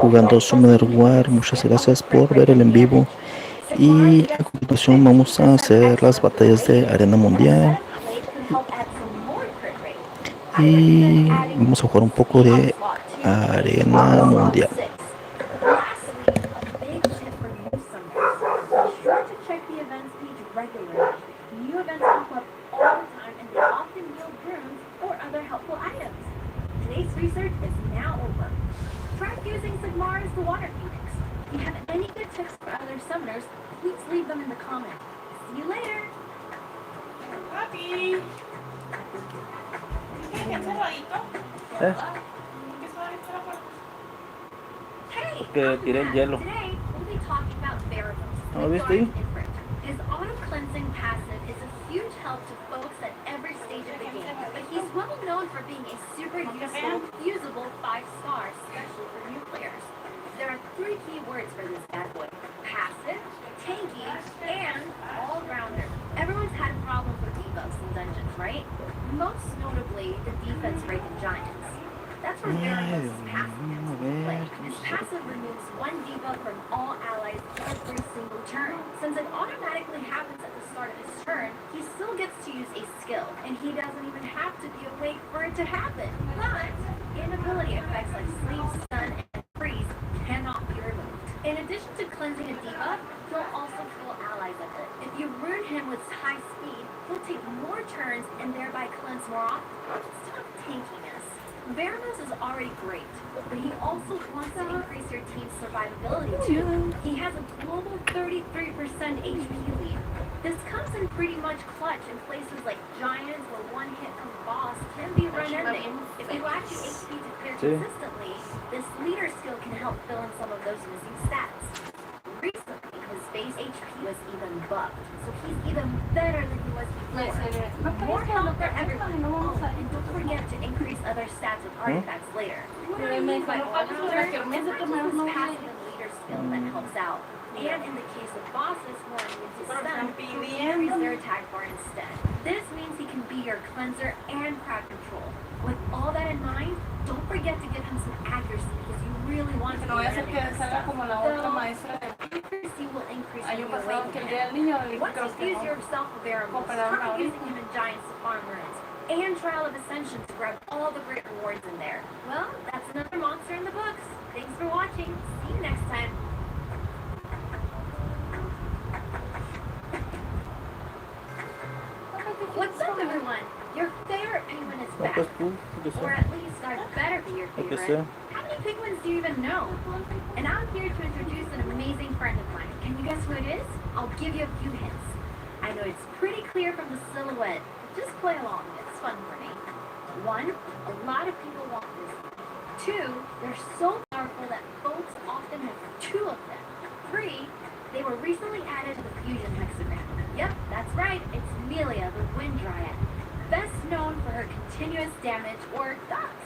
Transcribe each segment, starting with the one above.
jugando SummonersWar. Muchas gracias por ver el en vivo. Y a continuación vamos a hacer las batallas de arena mundial. Y vamos a jugar un poco de arena mundial. Today's research is now over. Try using Sigmar as the water phoenix. If you have any good tips for other summoners, please leave them in the comments. See you later! Papi, ¿quieres que encerradito? ¿Qué se va a echar afuera? Hey! Que tiré el hielo. Today, we'll be talking about variables. ¿No viste ahí? His auto-cleansing passive is a huge help to folks at every stage of the game, but he's well known for being a super useful, usable 5-star, especially for new players. There are 3 key words for this bad boy: passive, tanky, and all-rounder. Everyone's had problems with debuffs in dungeons, right? Most notably, the defense rate in giants. That's where Bienvenidos' passive comes into play. His passive removes 1 debuff from all allies every single turn. Since it automatically happens at the start of his turn, he still gets to use a skill, and he doesn't even have to be awake for it to happen. But inability effects like sleep, stun, and freeze cannot be removed. In addition to cleansing a debuff, he'll also kill allies with it. If you ruin him with high speed, he'll take more turns and thereby cleanse more often. Let's talk tankiness. Bienvenidos is already great, but he also wants to increase your team's survivability too. He has a global 33% HP lead. This comes in pretty much clutch in places like giants where one hit from the boss can be run-ending. If you lack the HP to clear consistently, this leader skill can help fill in some of those missing stats. Recently, his base HP was even buffed, so he's even better than he was before. More health for everyone. Oh, and don't forget to increase other stats with artifacts later. What I mean by all-rounder, it's not just his passive and leader skill that helps out. And in the case of bosses who are immune to stun, he'll increase their attack bar instead. This means he can be your cleanser and crowd control. With all that in mind, don't forget to give him some accuracy because you really want to be learning this stuff. Accuracy will increase when you awaken him. Once you use your self-variables, try using him in giants to farm runes, and Trial of Ascension to grab all the great rewards in there. Well, that's another monster in the books. Thanks for watching. See you next time. What's up, everyone? Your favorite penguin is back. Or at least I'd better be your favorite. How many penguins do you even know? And I'm here to introduce an amazing friend of mine. Can you guess who it is? I'll give you a few hints. I know it's pretty clear from the silhouette, but just play along. It's fun for me. 1, a lot of people want this. 2, they're so powerful that folks often have 2 of them. 3, they were recently added to the fusion hexagram. Yep, that's right, it's Melia, the Wind Dryad, best known for her continuous damage or dots.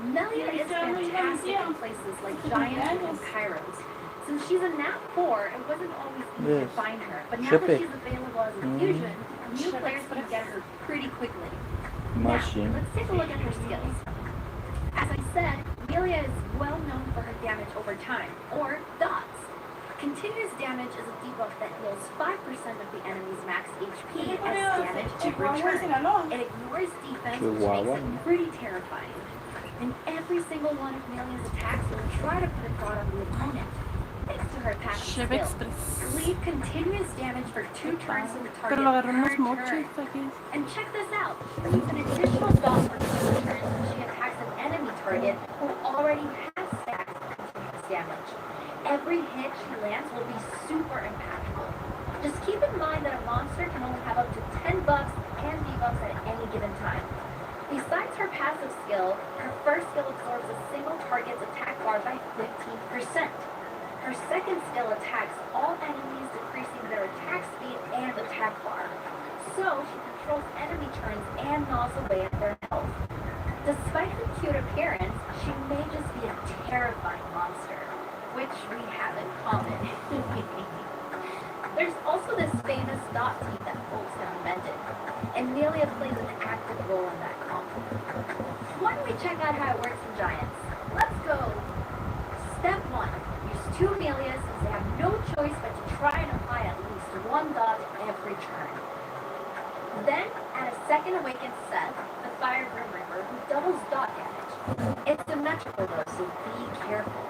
Melia is fantastic in places like Giants and Kairos. Since she's a nat 4, it wasn't always easy to find her, but now that she's available as a fusion, new players can get her pretty quickly. Now, let's take a look at her skills. As I said, Melia is well known for her damage over time, or dots. Continuous damage is a debuff that heals 5% of the enemy's max HP as damage every turn. It ignores defense, which makes it pretty terrifying. And every single one of Melia's attacks will try to put a thought on the opponent. Thanks to her passive skill, leave continuous damage for 2 turns in the target per turn. And check this out, leave an additional dot for 2 turns when she attacks an enemy target who already has stacks of continuous damage. Every hit she lands will be super impactful. Just keep in mind that a monster can only have up to 10 buffs and debuffs at any given time. Besides her passive skill, her first skill absorbs a single target's attack bar by 15%. Her second skill attacks all enemies, decreasing their attack speed and attack bar. So she controls enemy turns and gnaws away at their health. Despite her cute appearance, she may just be a terrifying monster, which we have in common. There's also this famous dot team that folks have invented, and Melia plays an active role in that conflict. Why don't we check out how it works in Giants? Let's go! two Amelias as they have no choice but to try and apply at least one dot every turn. Then, add a second awakened Seth, the Fire Grim Reaper, who doubles dot damage. It's symmetrical though, so be careful.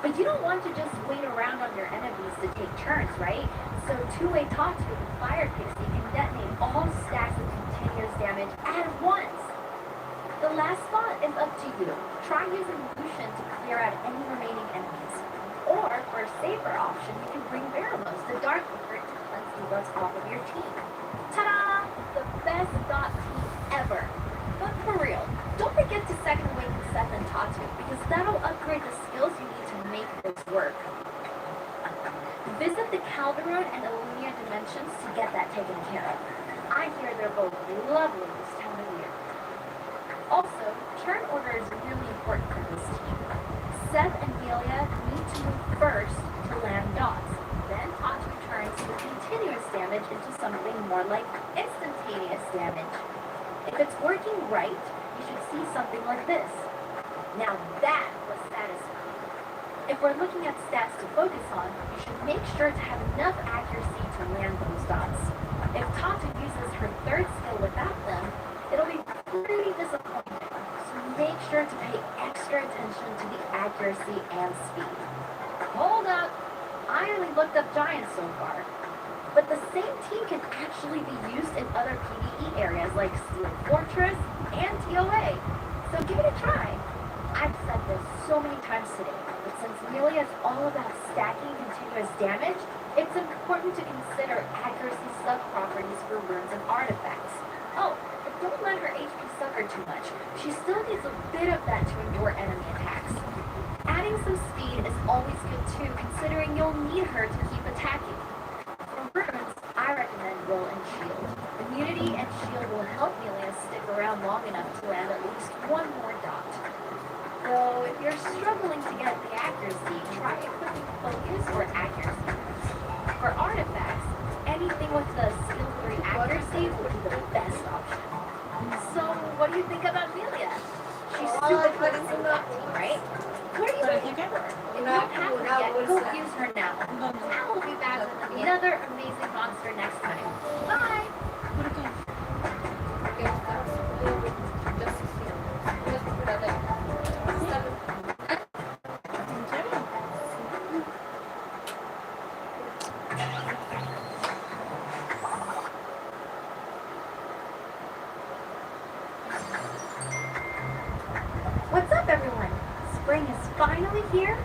But you don't want to just wait around on your enemies to take turns, right? So two-way Tatu, the Fire Pixie, can detonate all stacks of continuous damage at once. The last spot is up to you. Try using Lucian to clear out any remaining enemies. Or, for a safer option, you can bring Baramos, the Dark Reaper, to cleanse debuffs off of your team. Ta-da! The best dot team ever. But for real, don't forget to second awaken Seth and Tatu, because that'll upgrade the skills you need to make this work. Visit the Calderon and Alunia dimensions to get that taken care of. I hear they're both lovely this time of year. Also, turn order is really important for this team. Seth and Melia need to move first to land dots. Then Tatu turns the continuous damage into something more like instantaneous damage. If it's working right, you should see something like this. Now that was satisfying. If we're looking at stats to focus on, you should make sure to have enough accuracy to land those dots. If Tatu uses her third skill without them, it'll be pretty disappointing. So make sure to pay extra attention to the accuracy and speed. Hold up! I only looked up giants so far. But the same team can actually be used in other PvE areas like Steel Fortress and TOA. So give it a try. I've said this so many times today, but since Melia is all about stacking continuous damage, it's important to consider accuracy sub-properties for runes and artifacts. Oh, but don't let her HP suffer too much. She still needs a bit of that to endure enemy attacks. Adding some speed is always good too, considering you'll need her to keep attacking. For runes, I recommend Will and Shield. Immunity and Shield will help Melia stick around long enough to land at least one more dot. So if you're struggling to get the accuracy, try equipping focus or accuracy. For artifacts, anything with the skill 3 accuracy would be the best option. So what do you think about Melia? She's super good in the team, right? What are you waiting for? If you don't have her yet, go use her now. I will be back with another amazing monster next time. Bye! What's up, everyone? Spring is finally here.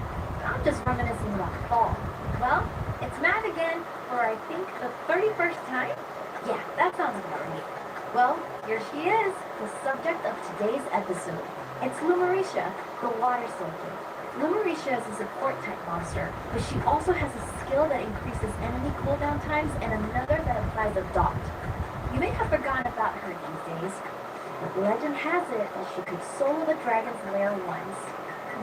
I'm just reminiscing about fall. Well, it's Matt again for I think the 31st time. Yeah, that sounds about right. Well, here she is, the subject of today's episode. It's Lumaricia, the Water Soldier. Lumaricia is a support type monster, but she also has a skill that increases enemy cooldown times and another that applies a dot. You may have forgotten about her these days, but legend has it that she could solo the Dragon's Lair once,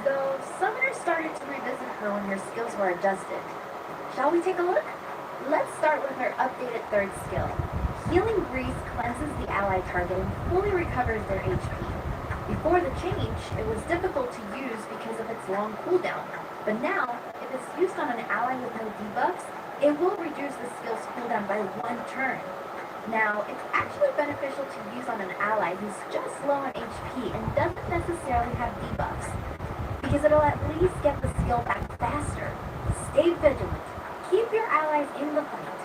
though summoners started to revisit her when her skills were adjusted. Shall we take a look? Let's start with her updated third skill. Healing Breeze cleanses the ally target and fully recovers their HP. Before the change, it was difficult to use because of its long cooldown, but now, if it's used on an ally with no debuffs, it will reduce the skill's cooldown by 1 turn. Now, it's actually beneficial to use on an ally who's just low on HP and doesn't necessarily have debuffs, because it'll at least get the skill back faster. Stay vigilant. Keep your allies in the fight.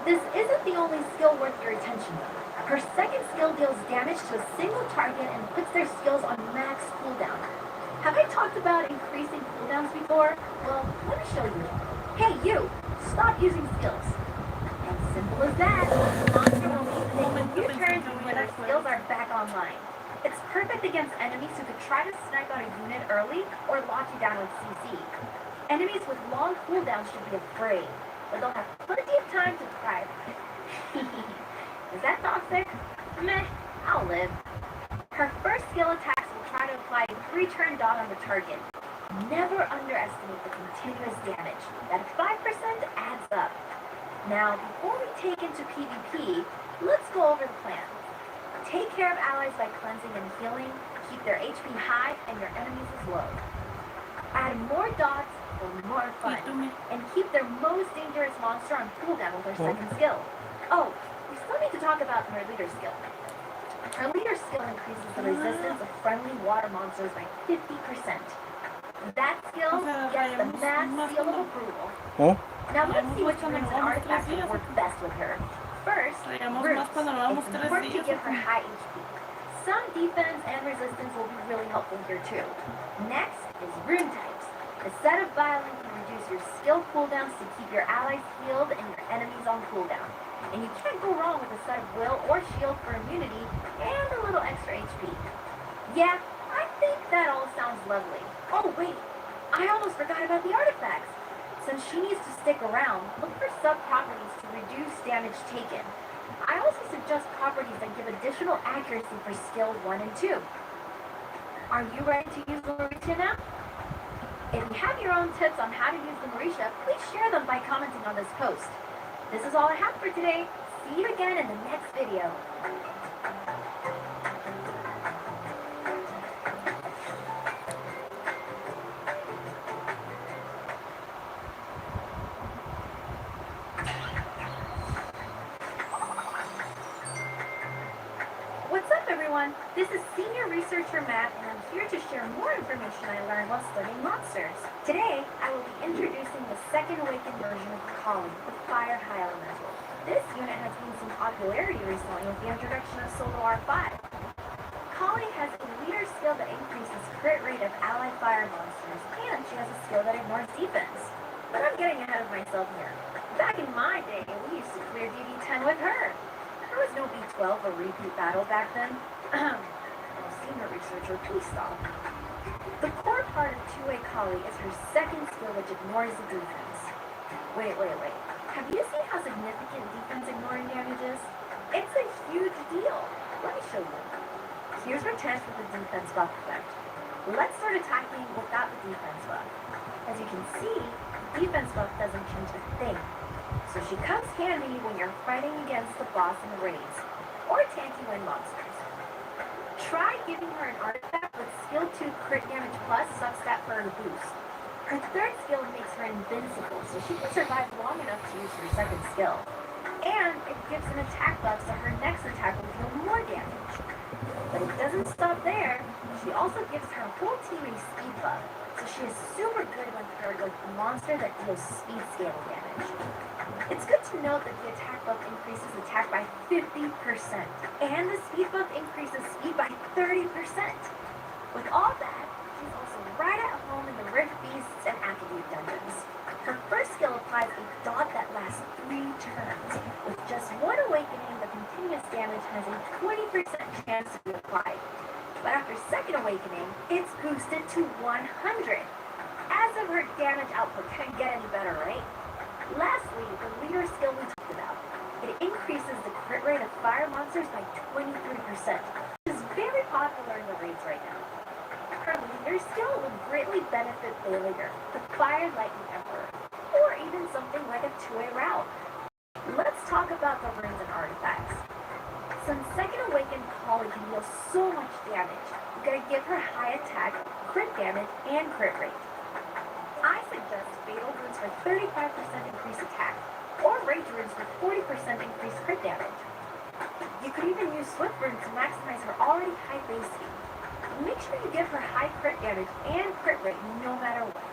This isn't the only skill worth your attention though. Her second skill deals damage to a single target and puts their skills on max cooldown. Have I talked about increasing cooldowns before? Well, let me show you. Hey you! Stop using skills. As simple as that. The monster will need to take a few turns before their skills are back online. It's perfect against enemies who could try to snipe out a unit early or lock you down with CC. Enemies with long cooldowns should be afraid, but they'll have plenty of time to thrive. Is that toxic? Meh, I'll live. Her first skill attacks will try to apply a 3-turn dot on the target. Never underestimate the continuous damage. That 5% adds up. Now, before we take into PvP, let's go over the plan. Take care of allies by cleansing and healing, keep their HP high and your enemies as low. Add more dots, for more fun, Y tú me... and keep their most dangerous monster on cooldown with her second skill. Oh, we still need to talk about her leader skill. Her leader skill increases the resistance of friendly water monsters by 50%. That skill gets the max seal of approval. Oh, Now let's see which runes and artifacts will work best with her. First, runes. It's important to give her high HP. Some defense and resistance will be really helpful here too. Next is rune types. The set of violin can reduce your skill cooldowns to keep your allies healed and your enemies on cooldown. And you can't go wrong with a set of will or shield for immunity and a little extra HP. Yeah, I think that all sounds lovely. Oh wait, I almost forgot about the artifacts. Since she needs to stick around, look for sub-properties to reduce damage taken. I also suggest properties that give additional accuracy for skills 1 and 2. Are you ready to use the Marisha now? If you have your own tips on how to use the Marisha, please share them by commenting on this post. This is all I have for today. See you again in the next video. What's up, everyone? This is Senior Researcher Matt, and I'm here to share more information I learned while studying monsters. Today, I will be introducing the second awakened version of Kali, the Fire High Elemental. This unit has gained some popularity recently with the introduction of SummonersWar 5. Kali has a leader skill that increases crit rate of allied fire monsters, and she has a skill that ignores defense. But I'm getting ahead of myself here. Back in my day, we used to clear DD10 with her. There was no B12 or repeat battle back then. Senior researcher, please stop. The core part of two-way Kali is her second skill, which ignores the defense. Wait. Have you seen how significant defense ignoring damage is? It's a huge deal. Let me show you. Here's her chance with the defense buff effect. Let's start attacking without the defense buff. As you can see, the defense buff doesn't change a thing. So she comes handy when you're fighting against the boss in raids, or tanky wind monsters. Try giving her an artifact with skill 2 crit damage plus substat for her boost. Her third skill makes her invincible, so she can survive long enough to use her second skill. And it gives an attack buff, so her next attack will deal more damage. But it doesn't stop there. She also gives her whole team a speed buff, so she is super good when paired with a monster that deals speed scaling damage. It's good to note that the attack buff increases attack by 50%, and the speed buff increases speed by 30%. With all that, she's also right at home in the Rift Beasts and Attribute dungeons. Her first skill applies a dot that lasts 3 turns. With just one awakening, the continuous damage has a 20% chance to be applied. But after second awakening, it's boosted to 100. As if her damage output couldn't get any better, right? Lastly, the leader skill we talked about. It increases the crit rate of fire monsters by 23%, which is very popular in the raids right now. Her leader skill would greatly benefit Belager, the Fire Lightning Emperor, or even something like a two-way route. Let's talk about the runes and artifacts. Since second awakened Kali can deal so much damage, you gotta give her high attack, crit damage, and crit rate. I suggest Fatal Runes for 35% increased attack, or Rage Runes for 40% increased crit damage. You could even use Swift Runes to maximize her already high base speed. Make sure you give her high crit damage and crit rate no matter what.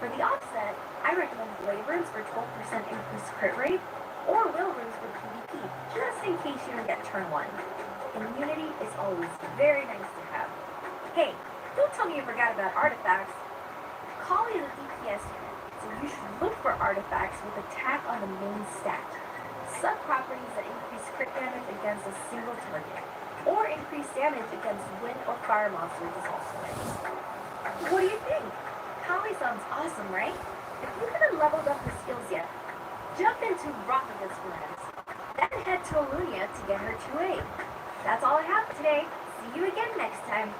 For the offset, I recommend Blade Runes for 12% increased crit rate, or Will Runes for PvP, just in case you don't get turn 1. Immunity is always very nice to have. Hey, don't tell me you forgot about artifacts. Kali is a DPS unit, so you should look for artifacts with attack on the main stat. Sub-properties that increase crit damage against a single target, or increase damage against wind or fire monsters is also nice. What do you think? Kali sounds awesome, right? If you haven't leveled up her skills yet, jump into Rockagus Runes, then head to Alunia to get her 2A. That's all I have today. See you again next time.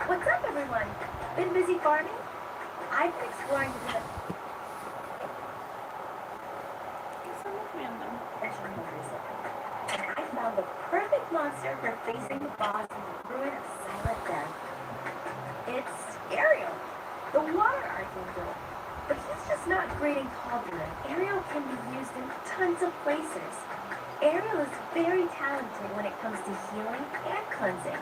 What's up, everyone? Been busy farming? I I've been exploring the Estamos viendo. and I found the perfect monster for facing the boss in the ruin of silent death. It's Ariel, the water archangel. But he's just not great in Cauldron. Ariel can be used in tons of places. Ariel is very talented when it comes to healing and cleansing.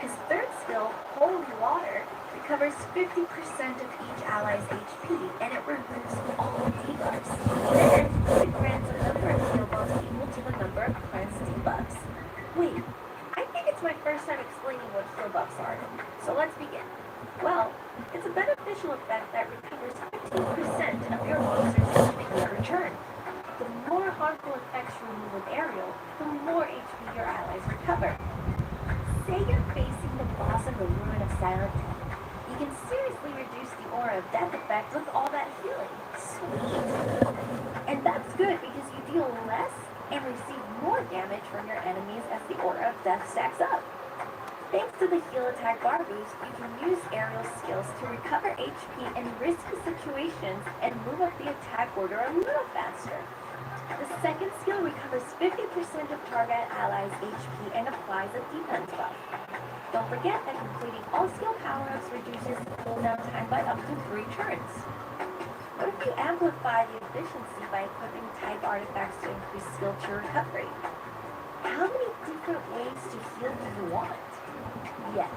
His third skill, Holy Water, recovers 50% of each ally's HP, and it removes all debuffs. Then, it grants a number of heal buffs equal to the number of cleansed debuffs. Wait, I think it's my first time explaining what heal buffs are, so let's begin. Well, it's a beneficial effect that recovers 15% of your monster's HP every turn. The more harmful effects you remove with Ariel, the more HP your allies recover. Say you're facing the boss in the ruin of silent death. You can seriously reduce the aura of death effect with all that healing. Sweet! And that's good because you deal less and receive more damage from your enemies as the aura of death stacks up. Thanks to the heal attack bar boost, you can use Ariel's skills to recover HP in risky situations and move up the attack order a little faster. The second skill recovers 50% of target allies' HP and applies a defense buff. Don't forget that completing all skill power-ups reduces the cooldown time by up to 3 turns. What if you amplify the efficiency by equipping type artifacts to increase skill to recovery? How many different ways to heal do you want? Yes.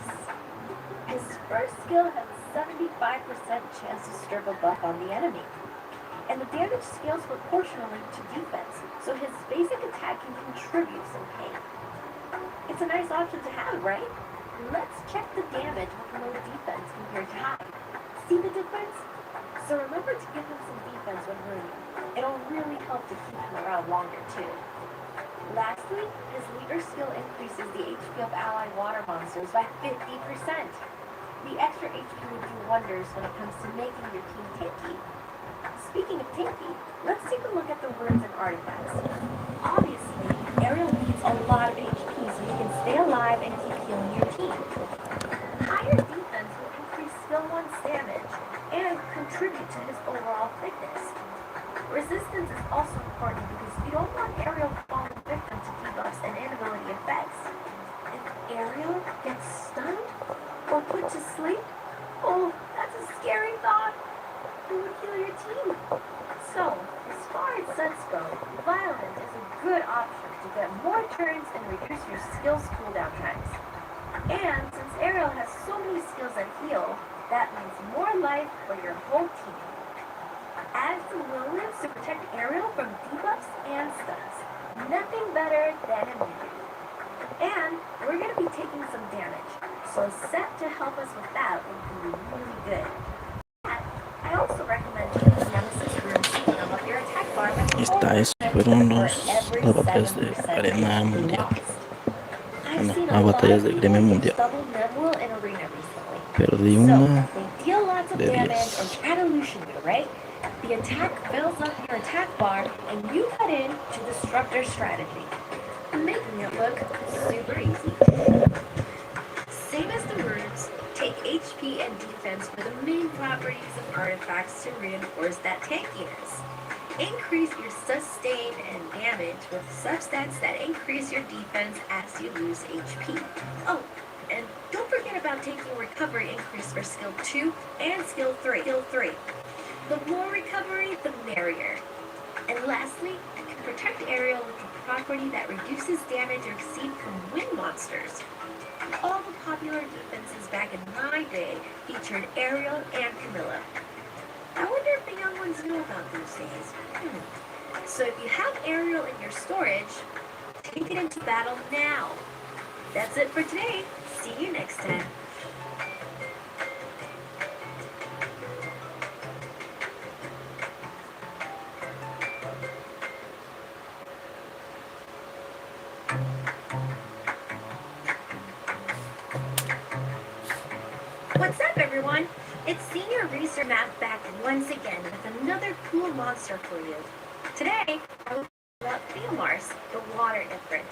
His first skill has a 75% chance to strip a buff on the enemy. And the damage scales proportionally to defense, so his basic attack can contribute some pain. It's a nice option to have, right? Let's check the damage with low defense compared to high. See the difference? So remember to give him some defense when hurting. It'll really help to keep him around longer too. Lastly, his leader skill increases the HP of allied water monsters by 50%. The extra HP will do wonders when it comes to making your team tanky. Speaking of tanky, let's take a look at the words and artifacts. Obviously, Ariel needs a lot of HP so he can stay alive and keep healing your team. Higher defense will increase skill 1's damage and contribute to his overall thickness. Resistance is also important because you don't want Ariel falling victim to debuffs and inability effects. If Ariel gets stunned or put to sleep, oh, that's a scary thought. Who would heal your team? So, as far as sets go, Violent is a good option to get more turns and reduce your skills cooldown times. And since Ariel has so many skills that heal, that means more life for your whole team. Add some will lives to protect Ariel from debuffs and stuns. Nothing better than immunity. And we're going to be taking some damage, so a set to help us with that will be really good. I also recommend taking Nemesis runes to fill up your attack bar with Estas fueron las batallas de arena mundial. No, batallas de gremio mundial. Perdí una de 10. The attack fills up your attack bar, and you cut in to Disruptor strategy, making it look super easy. Same as the runes, take HP and defense for the main properties of artifacts to reinforce that tankiness. Increase your sustain and damage with substats that increase your defense as you lose HP. Oh, and don't forget about taking recovery increase for skill 2 and skill 3. The more recovery, the merrier. And lastly, you can protect Ariel with a property that reduces damage received from wind monsters. All the popular defenses back in my day featured Ariel and Camilla. I wonder if the young ones know about those days. So if you have Ariel in your storage, take it into battle now. That's it for today. See you next time. What's up, everyone? It's Senior Research Math back once again with another cool monster for you. Today, I will about Theomars, the water ifrit.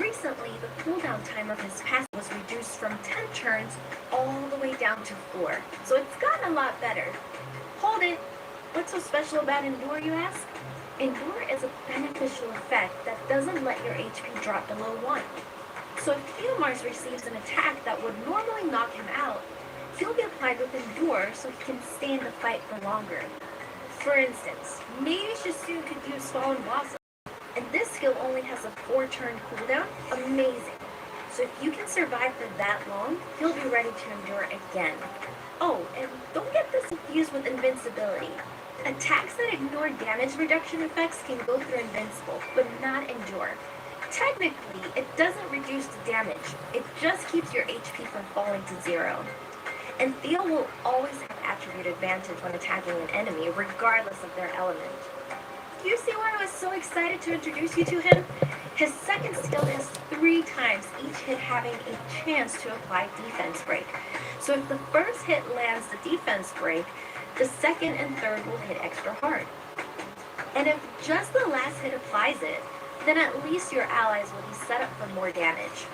Recently, the cooldown time of his passive was reduced from 10 turns all the way down to 4, so it's gotten a lot better. Hold it! What's so special about Endure, you ask? Endure is a beneficial effect that doesn't let your HP drop below 1. So if Theomars receives an attack that would normally knock him out, he'll be applied with Endure so he can stay in the fight for longer. For instance, maybe Shisu could use Fallen Blossom, and this skill only has a 4-turn cooldown. Amazing. So if you can survive for that long, he'll be ready to endure again. Oh, and don't get this confused with invincibility. Attacks that ignore damage reduction effects can go through invincible, but not endure. Technically, it doesn't reduce the damage, it just keeps your HP from falling to 0. And Theo will always have attribute advantage when attacking an enemy, regardless of their element. Do you see why I was so excited to introduce you to him? His second skill has 3 times each hit having a chance to apply defense break. So if the first hit lands the defense break, the second and third will hit extra hard. And if just the last hit applies it, then at least your allies will be set up for more damage.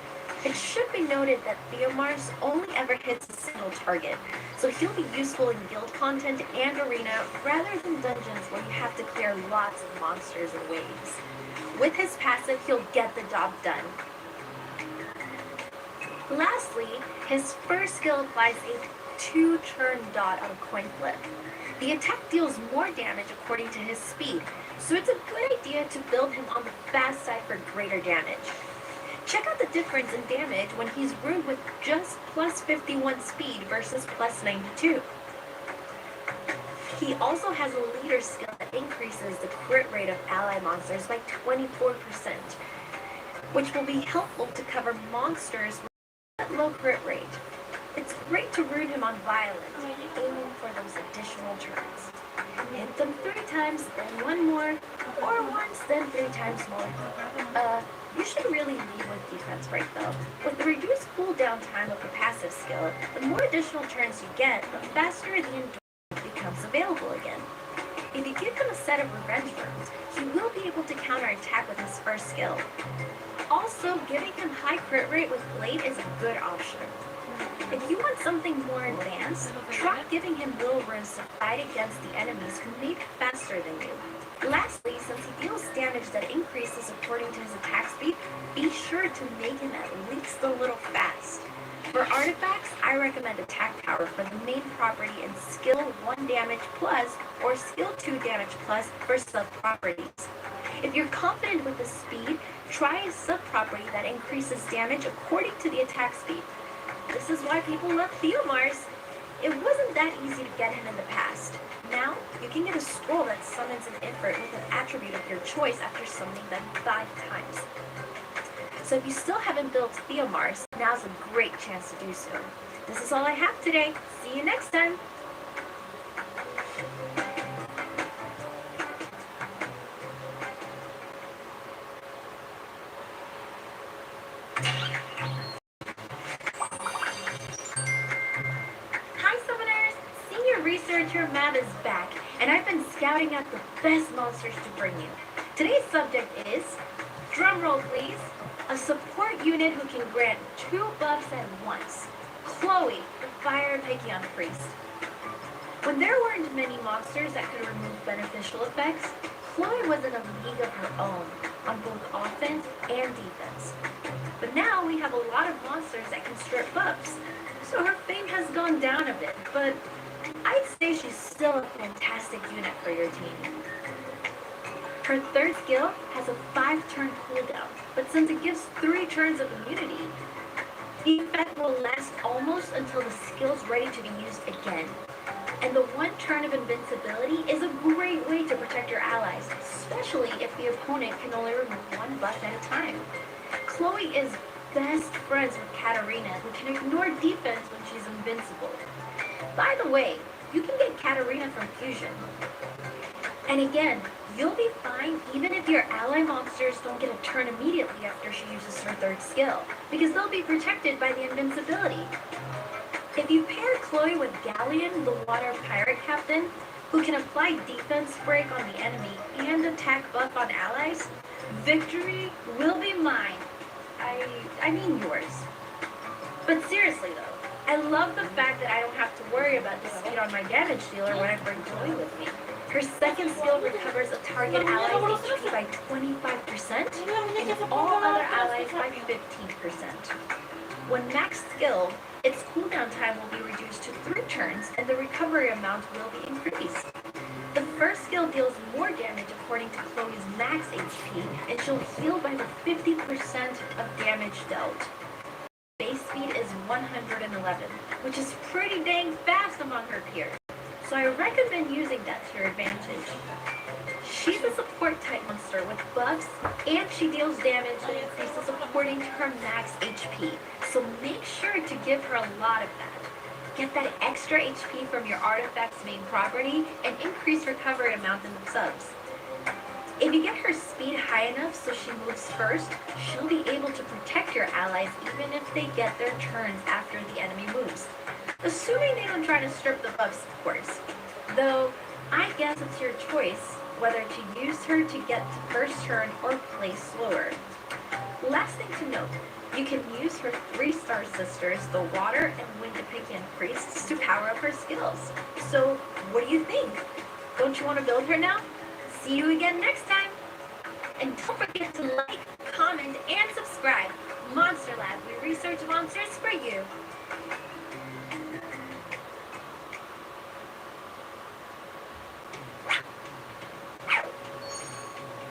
It should be noted that Theomars only ever hits a single target, so he'll be useful in guild content and arena rather than dungeons where you have to clear lots of monsters and waves. With his passive, he'll get the job done. Lastly, his first skill applies a 2-turn dot on a coin flip. The attack deals more damage according to his speed, so it's a good idea to build him on the fast side for greater damage. Check out the difference in damage when he's ruined with just plus 51 speed versus plus 92. He also has a leader skill that increases the crit rate of ally monsters by 24%, which will be helpful to cover monsters with a low crit rate. It's great to ruin him on violence, aiming for those additional turns. Hit them 3 times, then 1 more, or once, then 3 times more. You should really lead with defense break though. With the reduced cooldown time of the passive skill, the more additional turns you get, the faster the endurance becomes available again. If you give him a set of revenge runes, he will be able to counterattack with his first skill. Also, giving him high crit rate with Blade is a good option. If you want something more advanced, try giving him will runes to fight against the enemies who may be faster than you. Lastly, since he deals damage that increases according to his attack speed, be sure to make him at least a little fast. For artifacts, I recommend attack power for the main property and skill 1 damage plus or skill 2 damage plus for sub-properties. If you're confident with the speed, try a sub-property that increases damage according to the attack speed. This is why people love Theomars. It wasn't that easy to get him in the past. Now, you can get a scroll that summons an ifrit with an attribute of your choice after summoning them 5 times. So if you still haven't built Theomars, now's a great chance to do so. This is all I have today. See you next time! Researcher Matt is back, and I've been scouting out the best monsters to bring you. Today's subject is, drumroll please, a support unit who can grant 2 buffs at once. Chloe, the Fire Pickion Priest. When there weren't many monsters that could remove beneficial effects, Chloe was in a league of her own, on both offense and defense. But now we have a lot of monsters that can strip buffs, so her fame has gone down a bit, but I'd say she's still a fantastic unit for your team. Her third skill has a 5-turn cooldown, but since it gives 3 turns of immunity, the effect will last almost until the skill's ready to be used again. And the 1 turn of invincibility is a great way to protect your allies, especially if the opponent can only remove 1 buff at a time. Chloe is best friends with Katarina, who can ignore defense when she's invincible. By the way, you can get Katarina from Fusion. And again, you'll be fine even if your ally monsters don't get a turn immediately after she uses her third skill, because they'll be protected by the invincibility. If you pair Chloe with Galleon, the water pirate captain, who can apply defense break on the enemy and attack buff on allies, victory will be mine. I mean yours. But seriously though, I love the fact that I don't have to worry about the speed on my damage dealer when I bring Chloe with me. Her second skill recovers a target ally's HP by 25% and all other allies by 15%. When max skill, its cooldown time will be reduced to 3 turns and the recovery amount will be increased. The first skill deals more damage according to Chloe's max HP and she'll heal by the 50% of damage dealt. Base speed is 111, which is pretty dang fast among her peers, so I recommend using that to your advantage. She's a support type monster with buffs, and she deals damage that increases according to her max HP, so make sure to give her a lot of that. Get that extra HP from your artifact's main property, and increase recovery amount in the subs. If you get her speed high enough so she moves first, she'll be able to protect your allies even if they get their turns after the enemy moves. Assuming they don't try to strip the buffs, of course. Though, I guess it's your choice whether to use her to get to first turn or play slower. Last thing to note, you can use her 3-star sisters, the Water and Wind-Depicant Priests, to power up her skills. So, what do you think? Don't you want to build her now? See you again next time! And don't forget to like, comment, and subscribe. Monster Lab, we research monsters for you.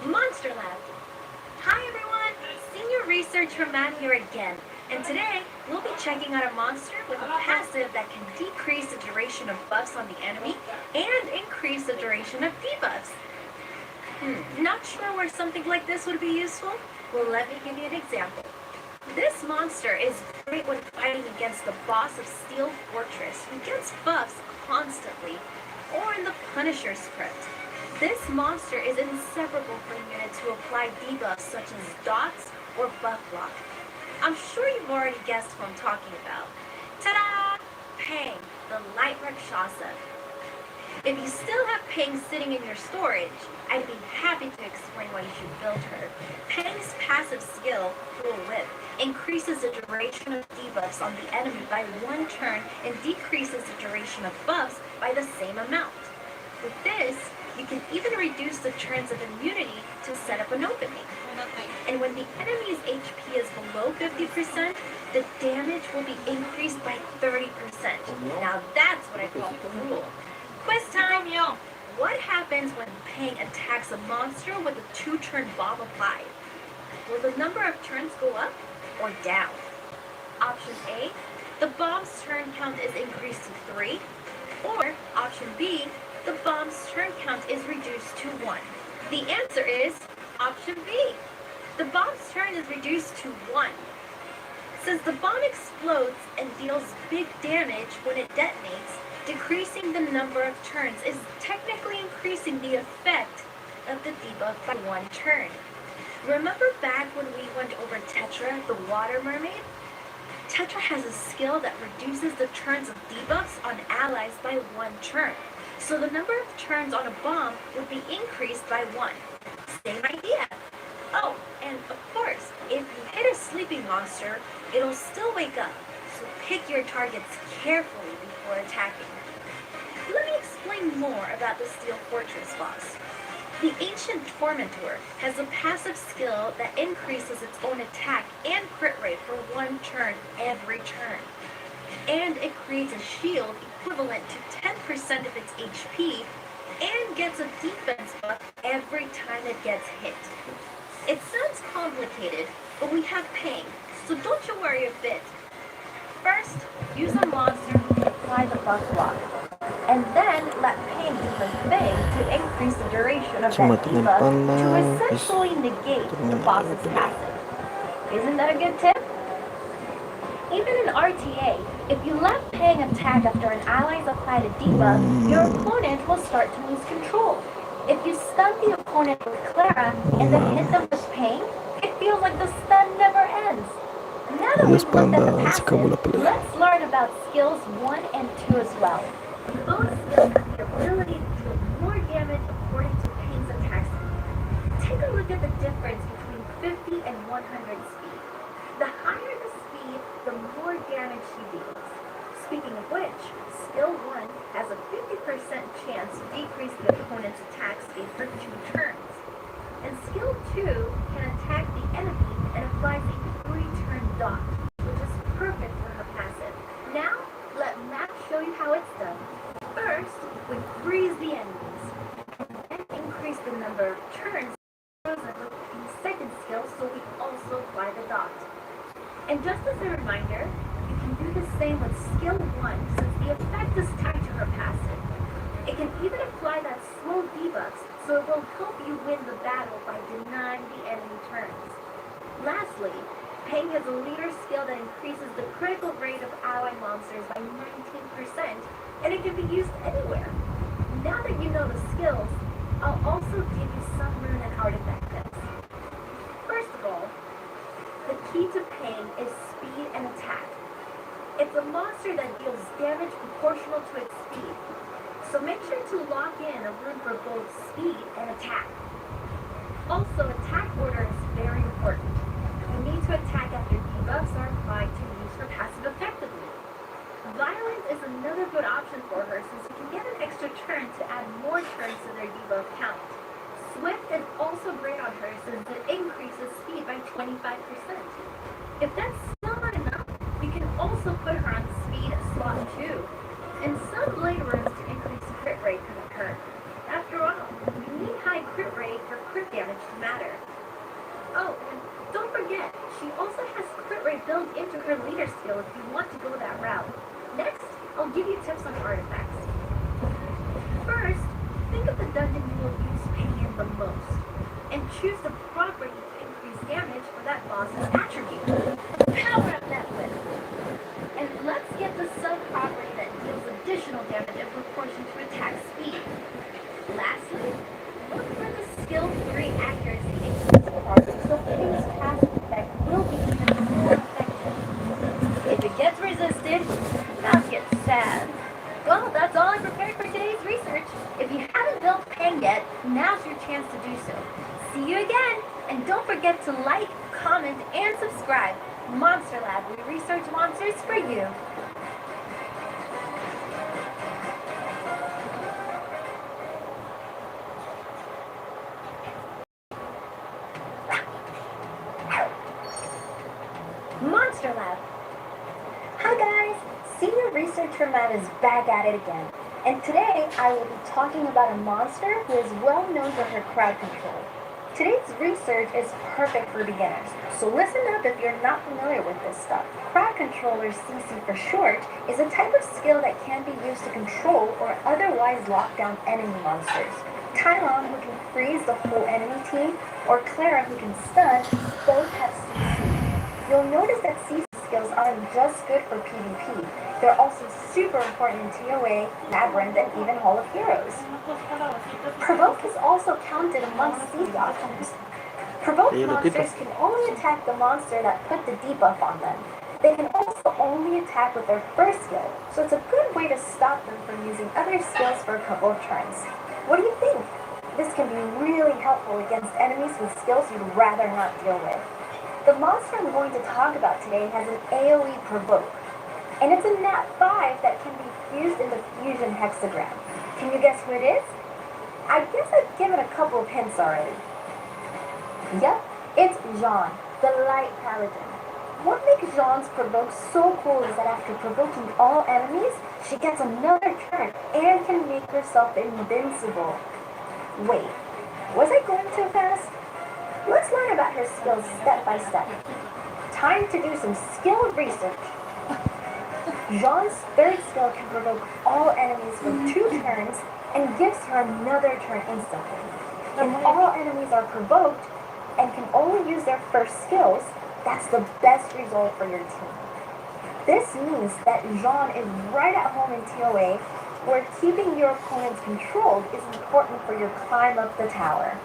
Monster Lab. Hi everyone, Senior Researcher Matt here again. And today, we'll be checking out a monster with a passive that can decrease the duration of buffs on the enemy and increase the duration of debuffs. Not sure where something like this would be useful? Well, let me give you an example. This monster is great when fighting against the boss of Steel Fortress, who gets buffs constantly, or in the Punisher script. This monster is inseparable for units who apply debuffs such as dots or buff block. I'm sure you've already guessed what I'm talking about. Ta-da! Pang, the Light Rakshasa. If you still have Pang sitting in your storage, I'd be happy to explain why you should build her. Pang's passive skill, Cruel Whip, increases the duration of debuffs on the enemy by 1 turn and decreases the duration of buffs by the same amount. With this, you can even reduce the turns of immunity to set up an opening. And when the enemy's HP is below 50%, the damage will be increased by 30%. Now that's what I call cruel. Quiz time! What happens when Pang attacks a monster with a 2-turn bomb applied? Will the number of turns go up or down? Option A, the bomb's turn count is increased to 3. Or option B, the bomb's turn count is reduced to 1. The answer is option B. The bomb's turn is reduced to 1. Since the bomb explodes and deals big damage when it detonates, decreasing the number of turns is technically increasing the effect of the debuff by 1 turn. Remember back when we went over Tetra, the water mermaid? Tetra has a skill that reduces the turns of debuffs on allies by 1 turn. So the number of turns on a bomb would be increased by 1. Same idea. Oh, and of course, if you hit a sleeping monster, it'll still wake up. So pick your targets carefully before attacking. Let me explain more about the Steel Fortress boss. The Ancient Tormentor has a passive skill that increases its own attack and crit rate for 1 turn every turn. And it creates a shield equivalent to 10% of its HP and gets a defense buff every time it gets hit. It sounds complicated, but we have Pang, so don't you worry a bit. First, use a monster to apply the buff block, and then let Pang do the thing to increase the duration of that debuff to essentially negate the boss's passive. Isn't that a good tip? Even in RTA, if you let Pang attack after an ally's applied a debuff, your opponent will start to lose control. If you stun the opponent with Clara and then hit them with Pang, it feels like the stun never ends. Now that we've looked at the passive, let's learn about skills 1 and 2 as well. Both skills have the ability to 100 speed. The higher the speed, the more damage she deals. Speaking of which, skill 1 has a 50% chance to decrease the opponent's attack speed for 2 turns. And skill 2 can attack the enemy and applies a 3-turn dot, which is perfect for her passive. Now, let Matt show you how it's done. First, we freeze the enemies, and increase the number of turns frozen with the second skill, so we also apply the dot. And just as a reminder, you can do the same with skill 1 since the effect is tied to her passive. It can even apply that slow debuffs, so it will help you win the battle by denying the enemy turns. Lastly, Peng has a leader skill that increases the critical rate of ally monsters by 19%, and it can be used anywhere. Now that you know the skills, I'll also give you some rune and artifact tips. First of all, the key to Peng is speed and attack. It's a monster that deals damage proportional to its speed, so make sure to lock in a rune for both speed and attack. Also, attack order is very important. You need to attack after debuffs are applied to use her passive effectively. Violence is another good option for her since you can get an extra turn to add more turns to their debuff count. Swift is also great on her since it increases speed by 25%. If that's still not enough, you can also put her on speed slot 2. And some blade runes to increase crit rate can occur. After all, you need high crit rate for crit damage to matter. Oh, and don't forget, she also has crit rate built into her leader skill if you want to go that route. Next, I'll give you tips on artifacts. First, think of the dungeon you will use Peng in the most, and choose the property to increase damage for that boss's attribute. Power up that whip! And let's get the sub-property that deals additional damage in proportion to attack speed. Lastly, look for the skill 3 accuracy increase property so Peng's passive effect will be even more effective. If it gets resisted, not get sad. Well, that's all I prepared for today's research. If you haven't built Peng yet, now's your chance to do so. See you again, and don't forget to like, comment, and subscribe. Monster Lab, we research monsters for you. Monster Lab. Hi guys, Senior Researcher Matt is back at it again. And today I will be talking about a monster who is well known for her crowd control. Today's research is perfect for beginners, so listen up if you're not familiar with this stuff. Crowd control, or CC for short, is a type of skill that can be used to control or otherwise lock down enemy monsters. Tai Long, who can freeze the whole enemy team, or Clara, who can stun, both have CC. You'll notice that CC skills aren't just good for PvP. They're also super important in TOA, Labyrinth, and even Hall of Heroes. Provoke is also counted amongst CC options. Provoked monsters can only attack the monster that put the debuff on them. They can also only attack with their first skill, so it's a good way to stop them from using other skills for a couple of turns. What do you think? This can be really helpful against enemies with skills you'd rather not deal with. The monster I'm going to talk about today has an AoE provoke, and it's a nat 5 that can be fused in the fusion hexagram. Can you guess who it is? I guess I've given a couple of hints already. Yep, it's Jean, the Light Paladin. What makes Jean's provoke so cool is that after provoking all enemies, she gets another turn and can make herself invincible. Wait, was I going too fast? Let's learn about her skills step by step. Time to do some skill research. Jean's third skill can provoke all enemies for 2 turns and gives her another turn instantly. If all enemies are provoked and can only use their first skills, that's the best result for your team. This means that Jean is right at home in TOA, where keeping your opponents controlled is important for your climb up the tower.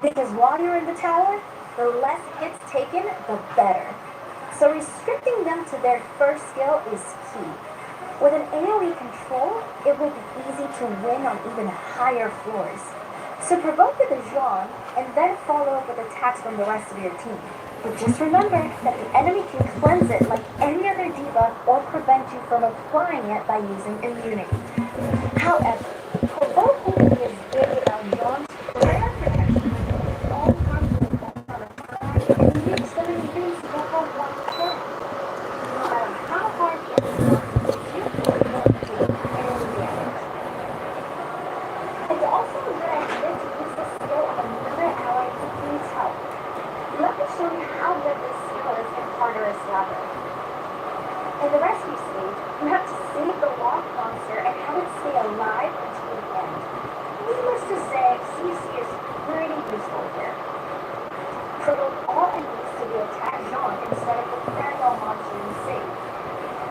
Because while you're in the tower, the less hits taken, the better. So restricting them to their first skill is key. With an AoE control, it will be easy to win on even higher floors. So provoke with a Jean, and then follow up with attacks from the rest of your team. But just remember that the enemy can cleanse it like any other debuff or prevent you from applying it by using immunity. However, provoking is big about Jean's prayer protection. All harmful effects on a ally and makes them invincible for one turn. No matter how hard the enemy wants to hit you, it won't do any damage. It's also a good idea to use this skill on another ally who needs help. Let me show you how good this skill is in Tartarus Lava. In the rescue stage, you have to save the lost monster and have it stay alive until the end. Needless to say, CC is pretty useful here. Provoke all enemies to the attack Jean instead of declaring all monsters you save.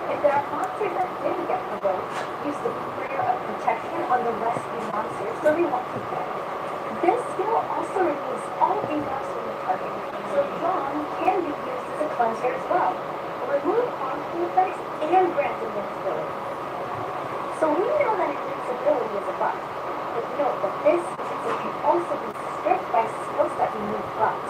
If there are monsters that didn't get provoked, use the prayer of protection on the rescue monsters so they won't keep them. This skill also removes all debuffs from the target, so Jean can be used as a cleanser as well. Remove harmful effects and grant invincibility. So we know that invincibility is a buff, but note that this user can also be stripped by skills that remove buffs.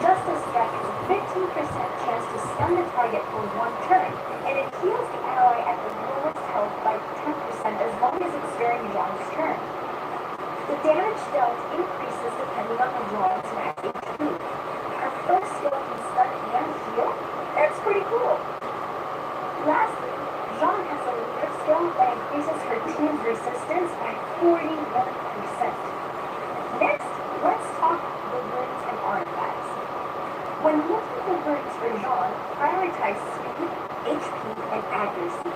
Justice Strike has a 15% chance to stun the target for one turn, and it heals the ally at the lowest health by 10% as long as it's during Jean's turn. The damage dealt increases depending on the Jean's max HP. Our first skill can stun and heal. That's pretty cool. Lastly, Jean has a leader skill that increases her team's resistance by 41%. Next, let's talk the runes and artifacts. When looking for runes for Jean, prioritize speed, HP, and accuracy.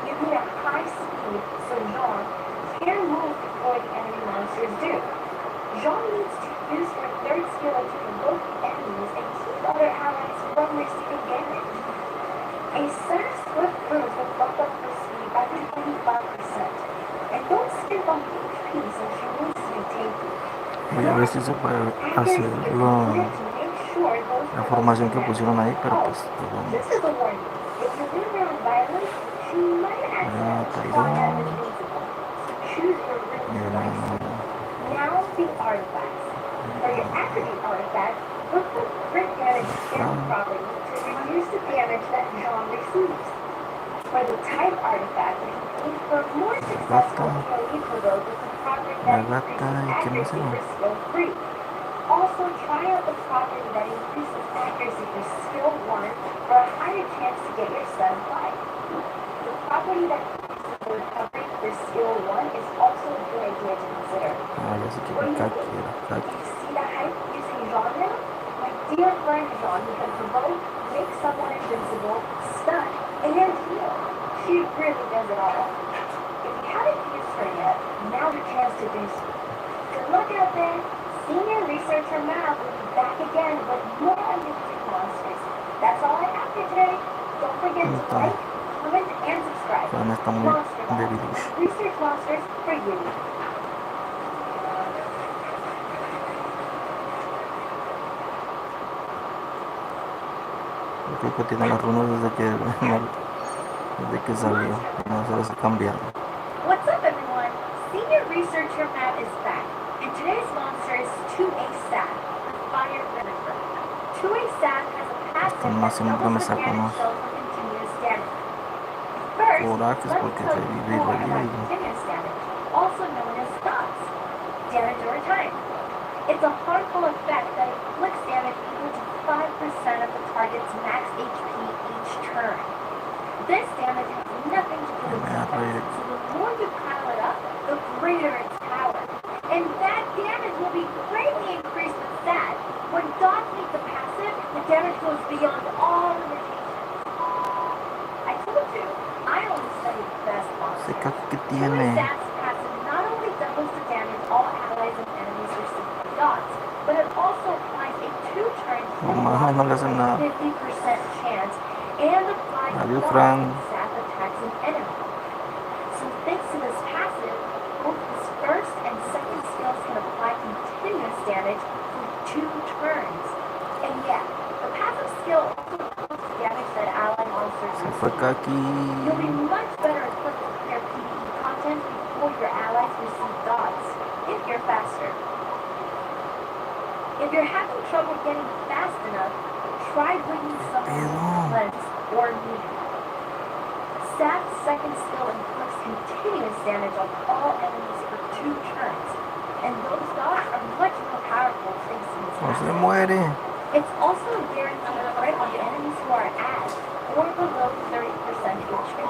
You need a high speed so Jean can move before the enemy monsters do. Jean needs to use her third skill to provoke enemies and keep other allies from receiving damage. A set of swift runes will bump up her speed by 25%. And don't skip on the HP since she needs to be tanky. Voy a ver si se puede hacerlo, la formación que pusieron ahí, pero pues Just as a warning, if you leave her on violence, she might accidentally fall out of invincible. Choose your runes wisely. Now the artifacts. For your attribute artifact, look for crit damage skill property to reduce the damage that Jean receives. For the type artifact, look for more successful AoE provoke with the property that increases accuracy for skill 3. Also, try out the property that increases accuracy for skill 1 for a higher chance to get your stun life. The property that increases the recovery for skill 1 is also a good idea to consider. What do you think? Do you see the hype using Jean now? My dear friend Jean, you can provoke, make someone invincible, stun, and heal. She really does it all. If you haven't used her yet, now's your chance to do so. Good luck out there. Senior Researcher Matt will be back again with more amazing monsters. That's all I have for today. Don't forget to like, comment, and subscribe. Monster Lab. Research monsters for you. Creo que tiene las runas desde que salió, no se las he cambiado. What's up, everyone? Senior Researcher Matt is back, and today's monster is 2A Sad, the Fire Remember. 2A Sad has a passive that doubles the damage dealt for continuous damage. First, let me tell you more about continuous damage, also known as dots. Damage over time. It's a harmful effect that inflicts damage equal to 5% of the target's max HP each turn. This damage has nothing to do with defense, so the more you pile it up, the greater its power. And that damage will be greatly increased with that. When dots make the passive, the damage goes beyond all limitations. I told you, I only study the best monsters. That's passive not only doubles the damage all allies and enemies receive from dots, but it also applies a 2-turn hit 50% chance and applies dots when Sap attacks an enemy. So thanks to this passive, both his first and second skills can apply continuous damage for 2 turns. And yeah, the passive skill also includes damage that ally monsters receive. You'll be much better equipped to prepare PvE content before your allies receive dots. if you're faster. If you're having trouble getting fast enough, try bringing someone to cleanse or meter. Sap's second skill inflicts continuous damage on all enemies for 2 turns, and those dogs are much more powerful thanks to his No se passive. muere. It's also a guaranteed crit on enemies who are at or below 30% HP.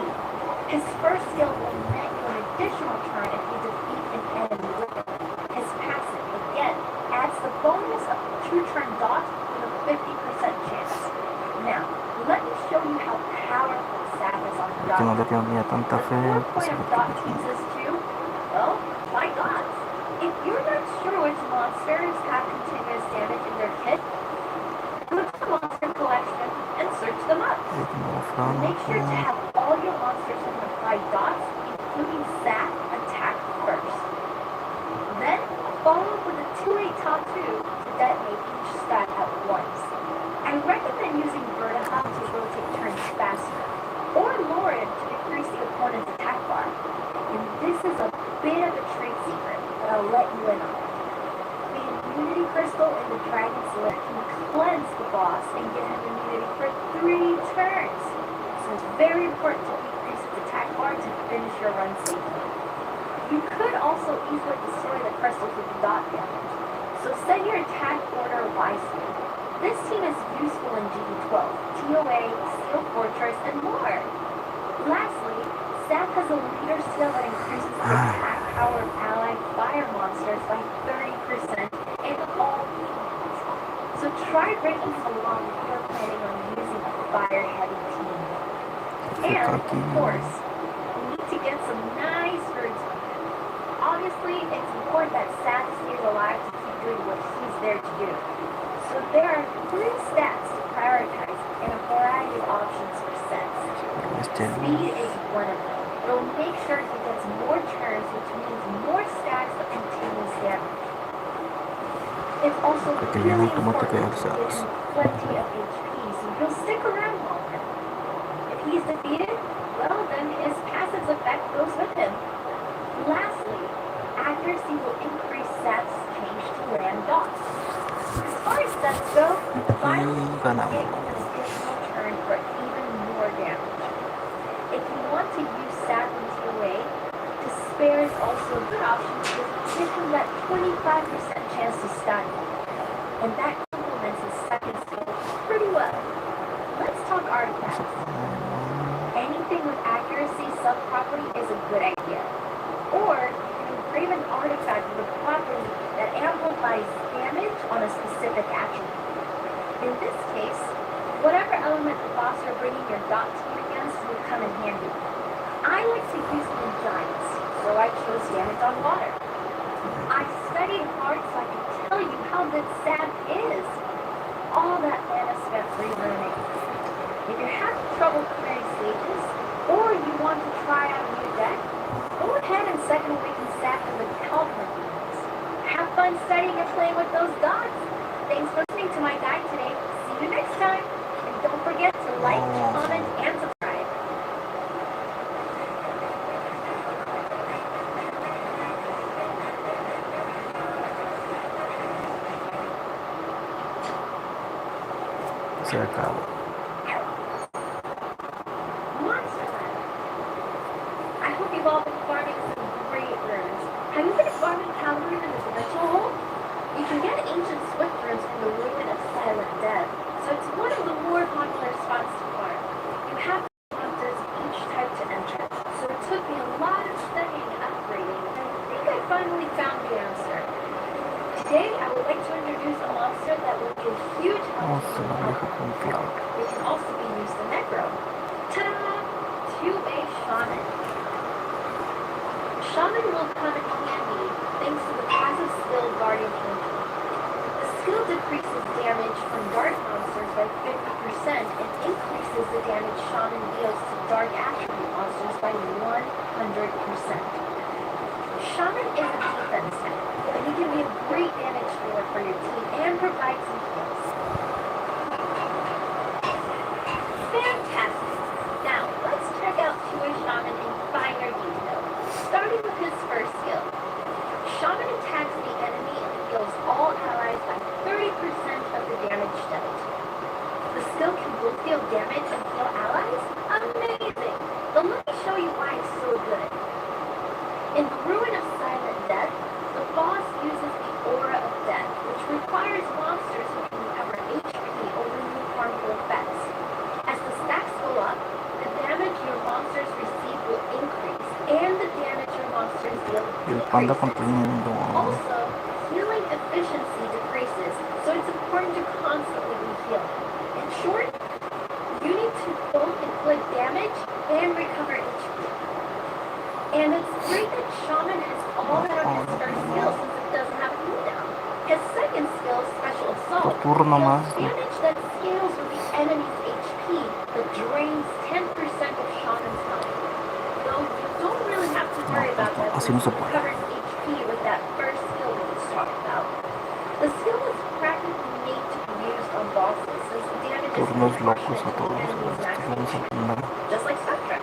His first skill will net you an additional turn if you defeat an enemy with it. His passive, again, adds the bonus of a 2-turn dot with a 50% chance. Now, let me show you how powerful Sap is on Que no dot. le tenía tanta fe. The Pues, point of dot teams is to, well, fight dots. If you're not sure which monsters have continuous damage in their kit, go to the monster collection and search them up. Make sure to have all your monsters with applied dots, including Sap, attack first. Then, follow up with a 2-8 tattoo to detonate each stat at once. I recommend using Vertiha to rotate turns faster, or Lauren to decrease the opponent's attack bar. And this is a bit of a trade secret, but I'll let you in on it. The immunity crystal in the dragon's lair can cleanse the boss and give him immunity for 3 turns. So it's very important to decrease its attack bar to finish your run safely. You could also easily destroy the crystals with dot damage, so set your attack order wisely. This team is useful in GD12, TOA, Steel Fortress, and more. Lastly, Sap has a leader skill that increases the attack power of allied fire monsters by 30% in all teams. So try bringing him along if you're planning on using a fire-heavy team. And, of course, we need to get some nice fruits from him. Obviously, it's important that Sap stays alive to keep doing what he's there to do. So there are 3 stats to prioritize and a variety of options for sets. Speed is one of them. It'll make sure he gets more turns, which means more stacks of continuous damage. It's also really important to give him plenty of HP, so he'll stick around longer. If he's defeated, well, then his passive's effect goes with him. Lastly, accuracy will increase Sap's change to land dots. As far as sets go, violence will take an additional turn for even more damage. If you want to use Sap in TOA, Despair is also a good option because it gives him that 25% chance to stun you. And that complements his second skill pretty well. Let's talk artifacts. Anything with accuracy sub-property is a good idea. Or you can engrave an artifact with a property that amplifies damage on a specific attribute. In this case, whatever element the boss you're bringing your dot team against will come in handy. I like to use the giants, so I chose damage on water. I studied hard so I could tell you how good Sap is. All that mana spent relearning. If you're having trouble clearing stages, or you want to try out a new deck, go ahead and second awaken Sap in the Cauldron units. Have fun studying and playing with those dots. Thanks for listening to my guide today. See you next time. And don't forget to like, comment, and subscribe. Se acabó. Monster Land. I hope you've all been farming some great runes. Have you been farming cavalry in the dimensional hole? You can get ancient swift runes from the ruin of Silent Death, so it's one of the more popular spots to farm. You have monsters of each type to enter, so it took me a lot of studying and upgrading, and I think I finally found the answer. Today, I would like to introduce a monster that will be a huge help to you. It can also be used in Necro. Ta-da! 2A Shaman. Shaman will come in handy thanks to the passive skill Guardian Angel. The skill decreases damage from dark monsters by 50% and increases the damage Shaman deals to dark attribute monsters by 100%. Shaman is a defense type, and he can be a great damage dealer for your team and provide some heals. Fantastic! Now, let's check out Shaman in finer detail, starting with his first skill. Shaman attacks deal damage and heal allies? Amazing! But let me show you why it's so good. In the Ruin of Silent Death, the boss uses the Aura of Death, which requires monsters who can recover HP over new harmful effects. As the stacks go up, the damage your monsters receive will increase, and the damage your monsters deal decreases. Also, healing efficiency decreases, so it's important to constantly re-heal. In short, you need to both inflict damage and recover HP. And it's great that Shaman has all that on his first skill since it doesn't have a cooldown. His second skill, Special Assault, deals damage that scales with the enemy's HP, but drains 10% of Shaman's health. Though you don't really have to worry about that since it recovers HP with that first skill we just talked about. The skill is practically made to be used on bosses since the damage is proportionate to the enemy's maximum, just like Spectre.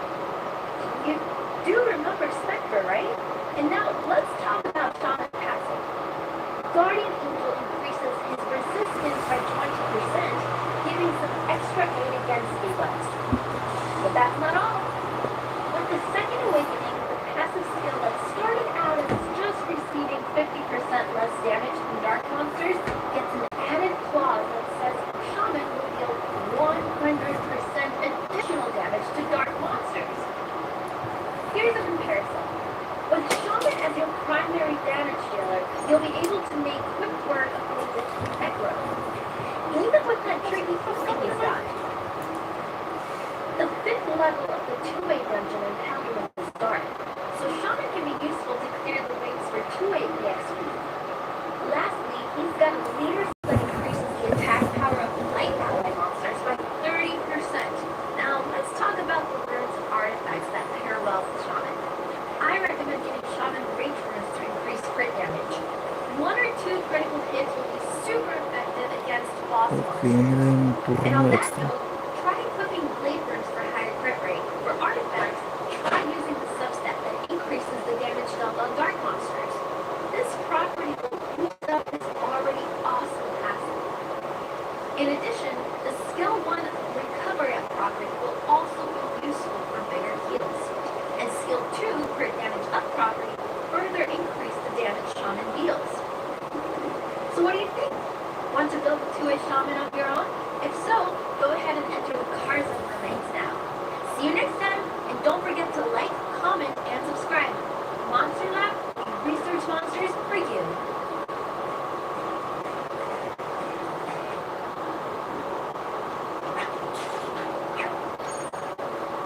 You do remember Spectre, right? And now let's talk about Shaman passive. Guardian Angel increases his resistance by 20%, giving some extra aid against debuffs. But that's not all. With the second awakening, the passive skill that started out as just receiving 50% less damage from dark monsters gets an added clause that says Shaman will deal 100% additional damage to dark monsters. Here's a comparison. With Shaman as your primary damage dealer, you'll be able to make quick work of the resistant aggro, even with that tricky posting he's got. The 5th level of the two-way dungeon in Paladin is dark, so Shaman can be useful to clear the waves for 2-way EXP. Lastly, he's got a leader that increases the attack power of light ally monsters by 30%. Now, let's talk about the runes and artifacts that pair well with Shaman. I recommend getting Shaman Rage runes to increase crit damage. 1 or 2 critical hits will be super effective against boss monsters. And on that note, try equipping blade runes for higher crit rate. For artifacts, try using the substat that increases the damage dealt on dark monsters. This property will boost up his already awesome passive. In addition, the skill 1 recovery up property will also be useful for bigger heals. And skill 2 crit damage up property will further increase the damage Shaman deals. So what do you think? Want to build a 2-way Shaman of your own? If so, go ahead and enter the cards and remains now. See you next time, and don't forget to like, comment, and subscribe. Monster Lab, we research monsters for you.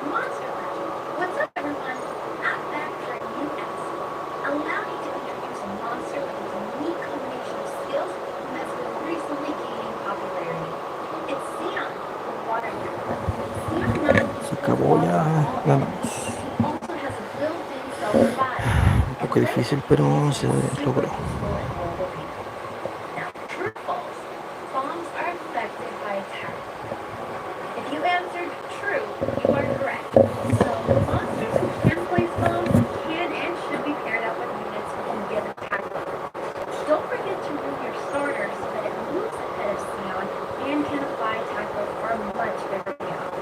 Monster Lab, what's up everyone? I'm back for a new episode. Allow me to introduce a monster with a unique combination of skills who has been recently gaining popularity. It's Sion, the water nymph. Sion not only Se acabó ya, ganamos. also has a built-in self-revive. Un poco difícil, pero se logró. Now, true or false, bombs are affected by attack. If you answered true, you are correct. So, monsters who can place bombs can and should be paired up with units who can give attack cover. Don't forget to move your starter so that it moves ahead of Sion and can apply attack cover for a much bigger payoff.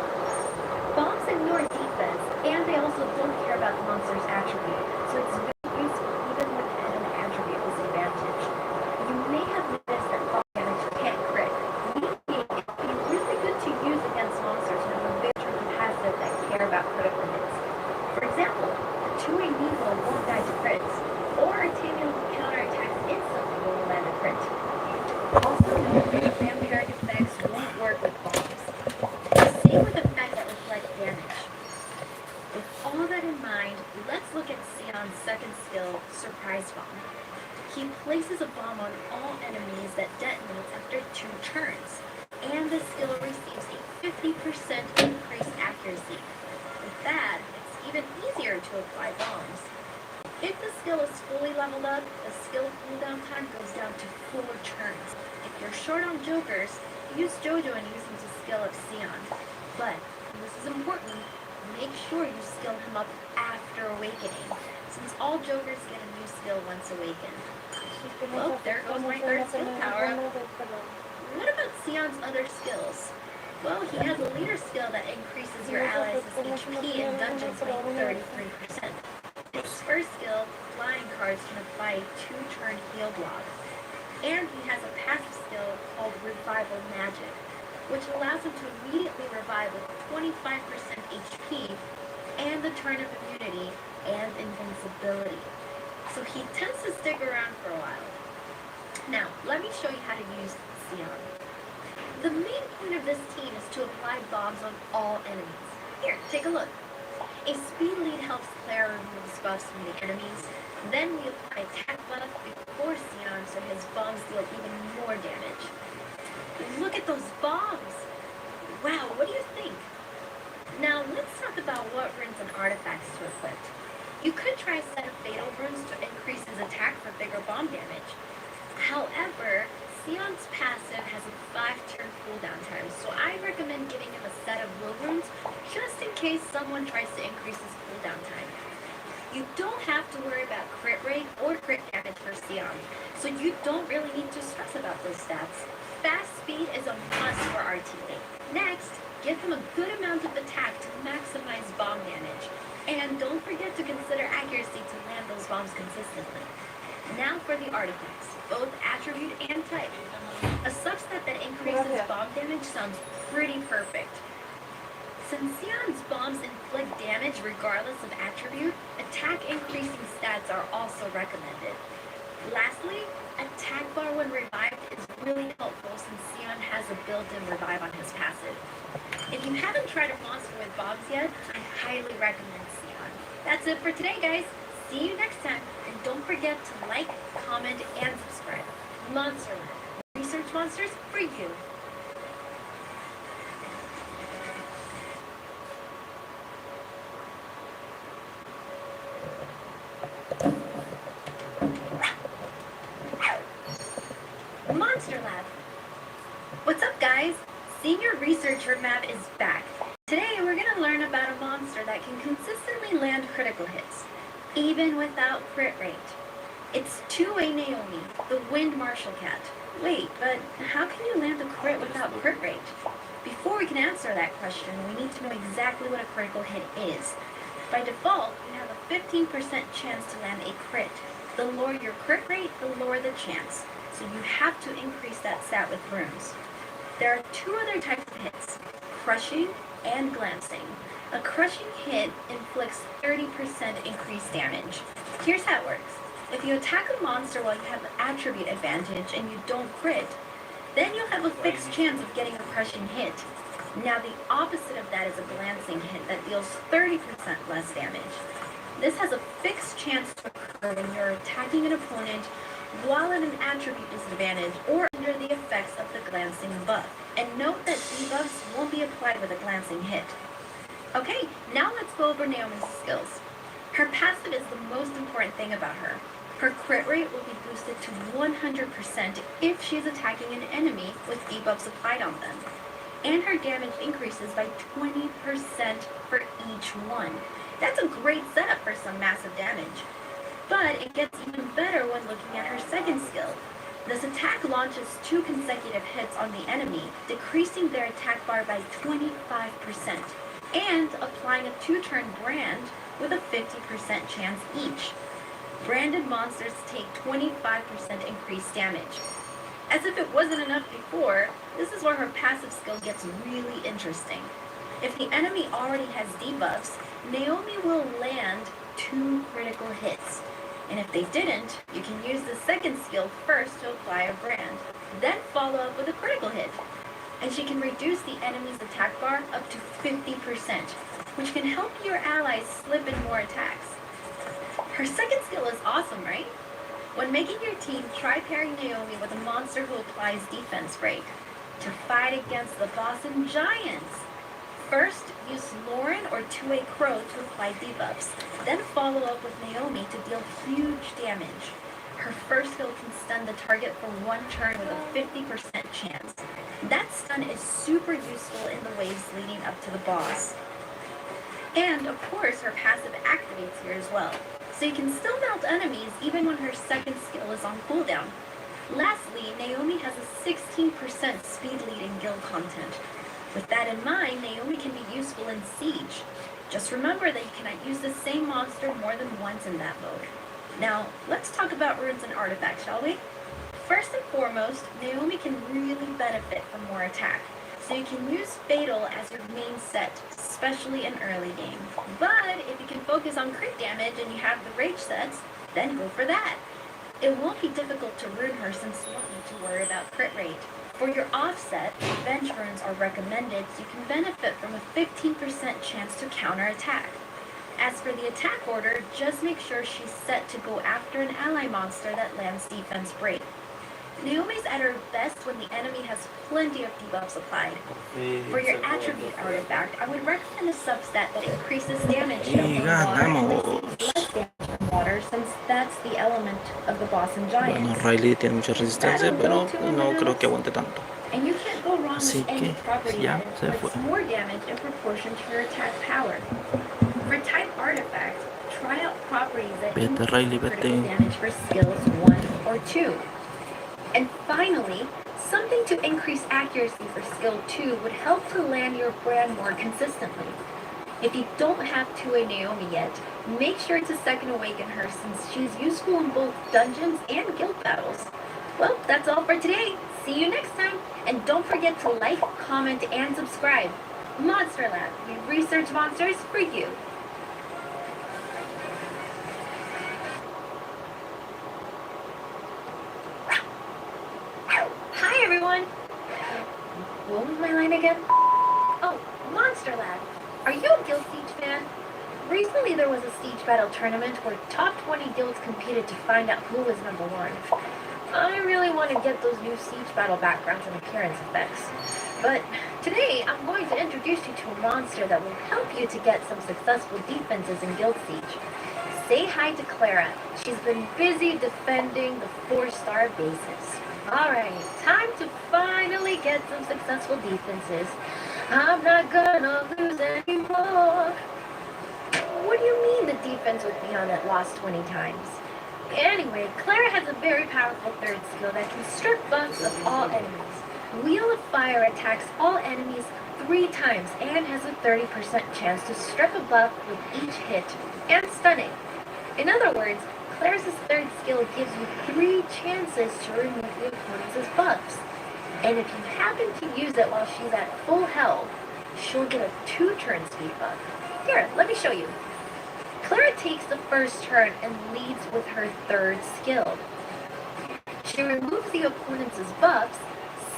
Bombs ignore defense, and they also don't care about the monster's attribute, so it's very useful even when it has an attribute disadvantage. You may have noticed that fall damage can't crit, meaning it can be really good to use against monsters who have a very tricky passive that care about critical hits. For example, a 2-way Nevo won't die to crits, or a Tamiel who counterattacks instantly when you land a crit. Also, note that vampiric effects won't work with bombs. Same with effects that reflect damage. With all that in mind, let's look at Sion's second skill, Surprise Bomb. He places a bomb on all enemies that detonates after 2 turns, and the skill receives a 50% increased accuracy. With that, it's even easier to apply bombs. If the skill is fully leveled up, the skill cooldown time goes down to 4 turns. If you're short on jokers, use Jojo and use him to skill up Sion. But, and this is important, make sure you skill him up after awakening, since all jokers get a new skill once awakened. Well, there goes my third skill power up. What about Sion's other skills? Well, he has a leader skill that increases your allies' HP in dungeons by 33%. His first skill, flying cards, can apply a 2-turn heal block. And he has a passive skill called Revival Magic, which allows him to immediately revive with 25% HP and the turn of immunity and invincibility. So he tends to stick around for a while. Now, let me show you how to use Sion. The main point of this team is to apply bombs on all enemies. Here, take a look. A speed lead helps Claire remove buffs from the enemies. Then we apply attack buff before Sion so his bombs deal even more damage. Look at those bombs! Wow, what do you think? Now let's talk about what runes and artifacts to equip. You could try a set of fatal runes to increase his attack for bigger bomb damage. However, Sion's passive has a 5-turn cooldown time, so I recommend giving him a set of will runes just in case someone tries to increase his cooldown time. You don't have to worry about crit rate or crit damage for Sion, so you don't really need to stress about those stats. Fast speed is a must for our teammate. Next, give him a good amount of attack to maximize bomb damage. And don't forget to consider accuracy to land those bombs consistently. Now for the artifacts, both attribute and type. A subset that increases bomb damage sounds pretty perfect. Since Sion's bombs inflict damage regardless of attribute, attack increasing stats are also recommended. Lastly, attack bar when revived is really helpful since Sion has a built-in revive on his passive. If you haven't tried a monster with bombs yet, I highly recommend Sion. That's it for today, guys. See you next time, and don't forget to like, comment, and subscribe. Monster Lab. Research monsters for you. Monster Lab. What's up, guys? Senior Researcher Map is back. Today we're going to learn about a monster that can consistently land critical hits, even without crit rate. It's two-way Naomi, the Wind Marshal Cat. Wait, but how can you land a crit without crit rate? Before we can answer that question, we need to know exactly what a critical hit is. By default, you have a 15% chance to land a crit. The lower your crit rate, the lower the chance. So you have to increase that stat with runes. There are two other types of hits, crushing and glancing. A crushing hit inflicts 30% increased damage. Here's how it works. If you attack a monster while you have an attribute advantage and you don't crit, then you'll have a fixed chance of getting a crushing hit. Now the opposite of that is a glancing hit that deals 30% less damage. This has a fixed chance to occur when you're attacking an opponent while at an attribute disadvantage or under the effects of the glancing buff. And note that debuffs won't be applied with a glancing hit. Okay, now let's go over Naomi's skills. Her passive is the most important thing about her. Her crit rate will be boosted to 100% if she's attacking an enemy with debuffs applied on them. And her damage increases by 20% for each one. That's a great setup for some massive damage. But it gets even better when looking at her second skill. This attack launches 2 consecutive hits on the enemy, decreasing their attack bar by 25%, and applying a 2-turn brand with a 50% chance each. Branded monsters take 25% increased damage. As if it wasn't enough before, this is where her passive skill gets really interesting. If the enemy already has debuffs, Naomi will land 2 critical hits. And if they didn't, you can use the second skill first to apply a brand, then follow up with a critical hit. And she can reduce the enemy's attack bar up to 50%, which can help your allies slip in more attacks. Her second skill is awesome, right? When making your team, try pairing Naomi with a monster who applies defense break to fight against the boss and giants. First, use Lauren or 2-way Crow to apply debuffs, then follow up with Naomi to deal huge damage. Her first skill can stun the target for 1 turn with a 50% chance. That stun is super useful in the waves leading up to the boss. And of course, her passive activates here as well, so you can still melt enemies even when her second skill is on cooldown. Lastly, Naomi has a 16% speed lead in guild content. With that in mind, Naomi can be useful in Siege. Just remember that you cannot use the same monster more than once in that mode. Now, let's talk about runes and artifacts, shall we? First and foremost, Naomi can really benefit from more attack. So you can use Fatal as your main set, especially in early game. But if you can focus on crit damage and you have the rage sets, then go for that. It won't be difficult to rune her since you don't need to worry about crit rate. For your offset, revenge runes are recommended so you can benefit from a 15% chance to counterattack. As for the attack order, just make sure she's set to go after an ally monster that lands defense break. Naomi's at her best when the enemy has plenty of debuffs applied. For your attribute artifact, I would recommend a substat that increases damage dealt from water and less damage from water, since that's the element of the boss and giants. Bueno, Riley tiene mucha resistencia, pero no creo que aguante tanto. And you can't go wrong Así with any que property ya that se inflicts fue. more damage in proportion to your attack power. For type artifact, try out properties that Vete, increase Riley, critical vete. damage for skills 1 or 2. And finally, something to increase accuracy for skill 2 would help to land your brand more consistently. If you don't have 2A Naomi yet, make sure to second awaken her since she's useful in both dungeons and guild battles. Well, that's all for today. See you next time. And don't forget to like, comment, and subscribe. Monster Lab, we research monsters for you. Hi everyone! What was my line again? Oh, Monster Lab. Are you a Guild Siege fan? Recently there was a Siege Battle tournament where top 20 guilds competed to find out who was number 1. I really want to get those new Siege Battle backgrounds and appearance effects. But today I'm going to introduce you to a monster that will help you to get some successful defenses in Guild Siege. Say hi to Clara. She's been busy defending the 4-star bases. Alright, time to finally get some successful defenses. I'm not gonna lose anymore. What do you mean the defense with Beyond that lost 20 times? Anyway, Clara has a very powerful third skill that can strip buffs of all enemies. Wheel of Fire attacks all enemies 3 times and has a 30% chance to strip a buff with each hit and stunning. In other words, Clara's third skill gives you 3 chances to remove the opponent's buffs. And if you happen to use it while she's at full health, she'll get a 2-turn speed buff. Here, let me show you. Clara takes the first turn and leads with her third skill. She removes the opponent's buffs,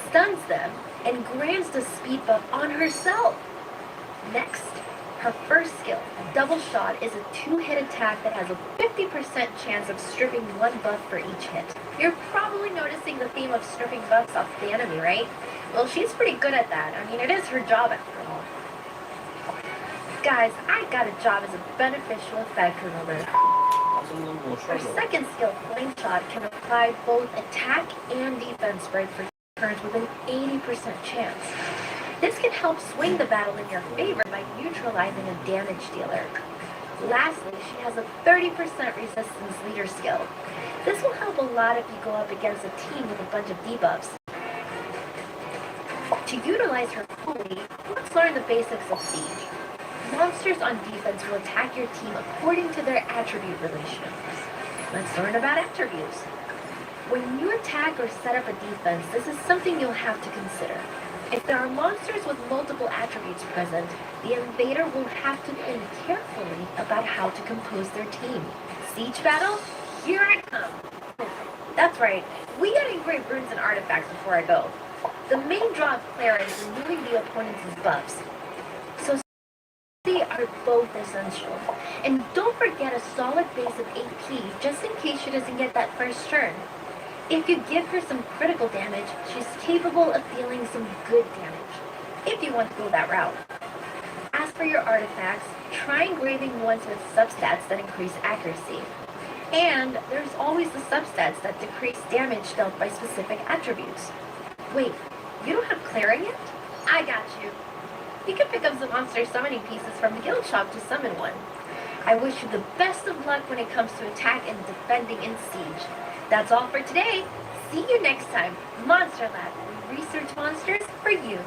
stuns them, and grants the speed buff on herself. Next, her first skill, Double Shot, is a 2-hit attack that has a 50% chance of stripping 1 buff for each hit. You're probably noticing the theme of stripping buffs off the enemy, right? Well, she's pretty good at that. I mean, it is her job after all. Guys, I got a job as a beneficial effect remover. Her second skill, Flame Shot, can apply both attack and defense spread for turns with an 80% chance. This can help swing the battle in your favor by neutralizing a damage dealer. Lastly, she has a 30% resistance leader skill. This will help a lot if you go up against a team with a bunch of debuffs. To utilize her fully, let's learn the basics of Siege. Monsters on defense will attack your team according to their attribute relationships. Let's learn about attributes. When you attack or set up a defense, this is something you'll have to consider. If there are monsters with multiple attributes present, the invader will have to think carefully about how to compose their team. Siege battle? Here I come. That's right, we gotta engrave runes and artifacts before I go. The main draw of Clara is removing the opponent's buffs. So they are both essential. And don't forget a solid base of AP just in case she doesn't get that first turn. If you give her some critical damage, she's capable of dealing some good damage, if you want to go that route. As for your artifacts, try engraving ones with substats that increase accuracy. And there's always the substats that decrease damage dealt by specific attributes. Wait, you don't have Clara yet? I got you. You can pick up some monster summoning pieces from the guild shop to summon one. I wish you the best of luck when it comes to attack and defending in Siege. That's all for today. See you next time. Monster Lab, we research monsters for you.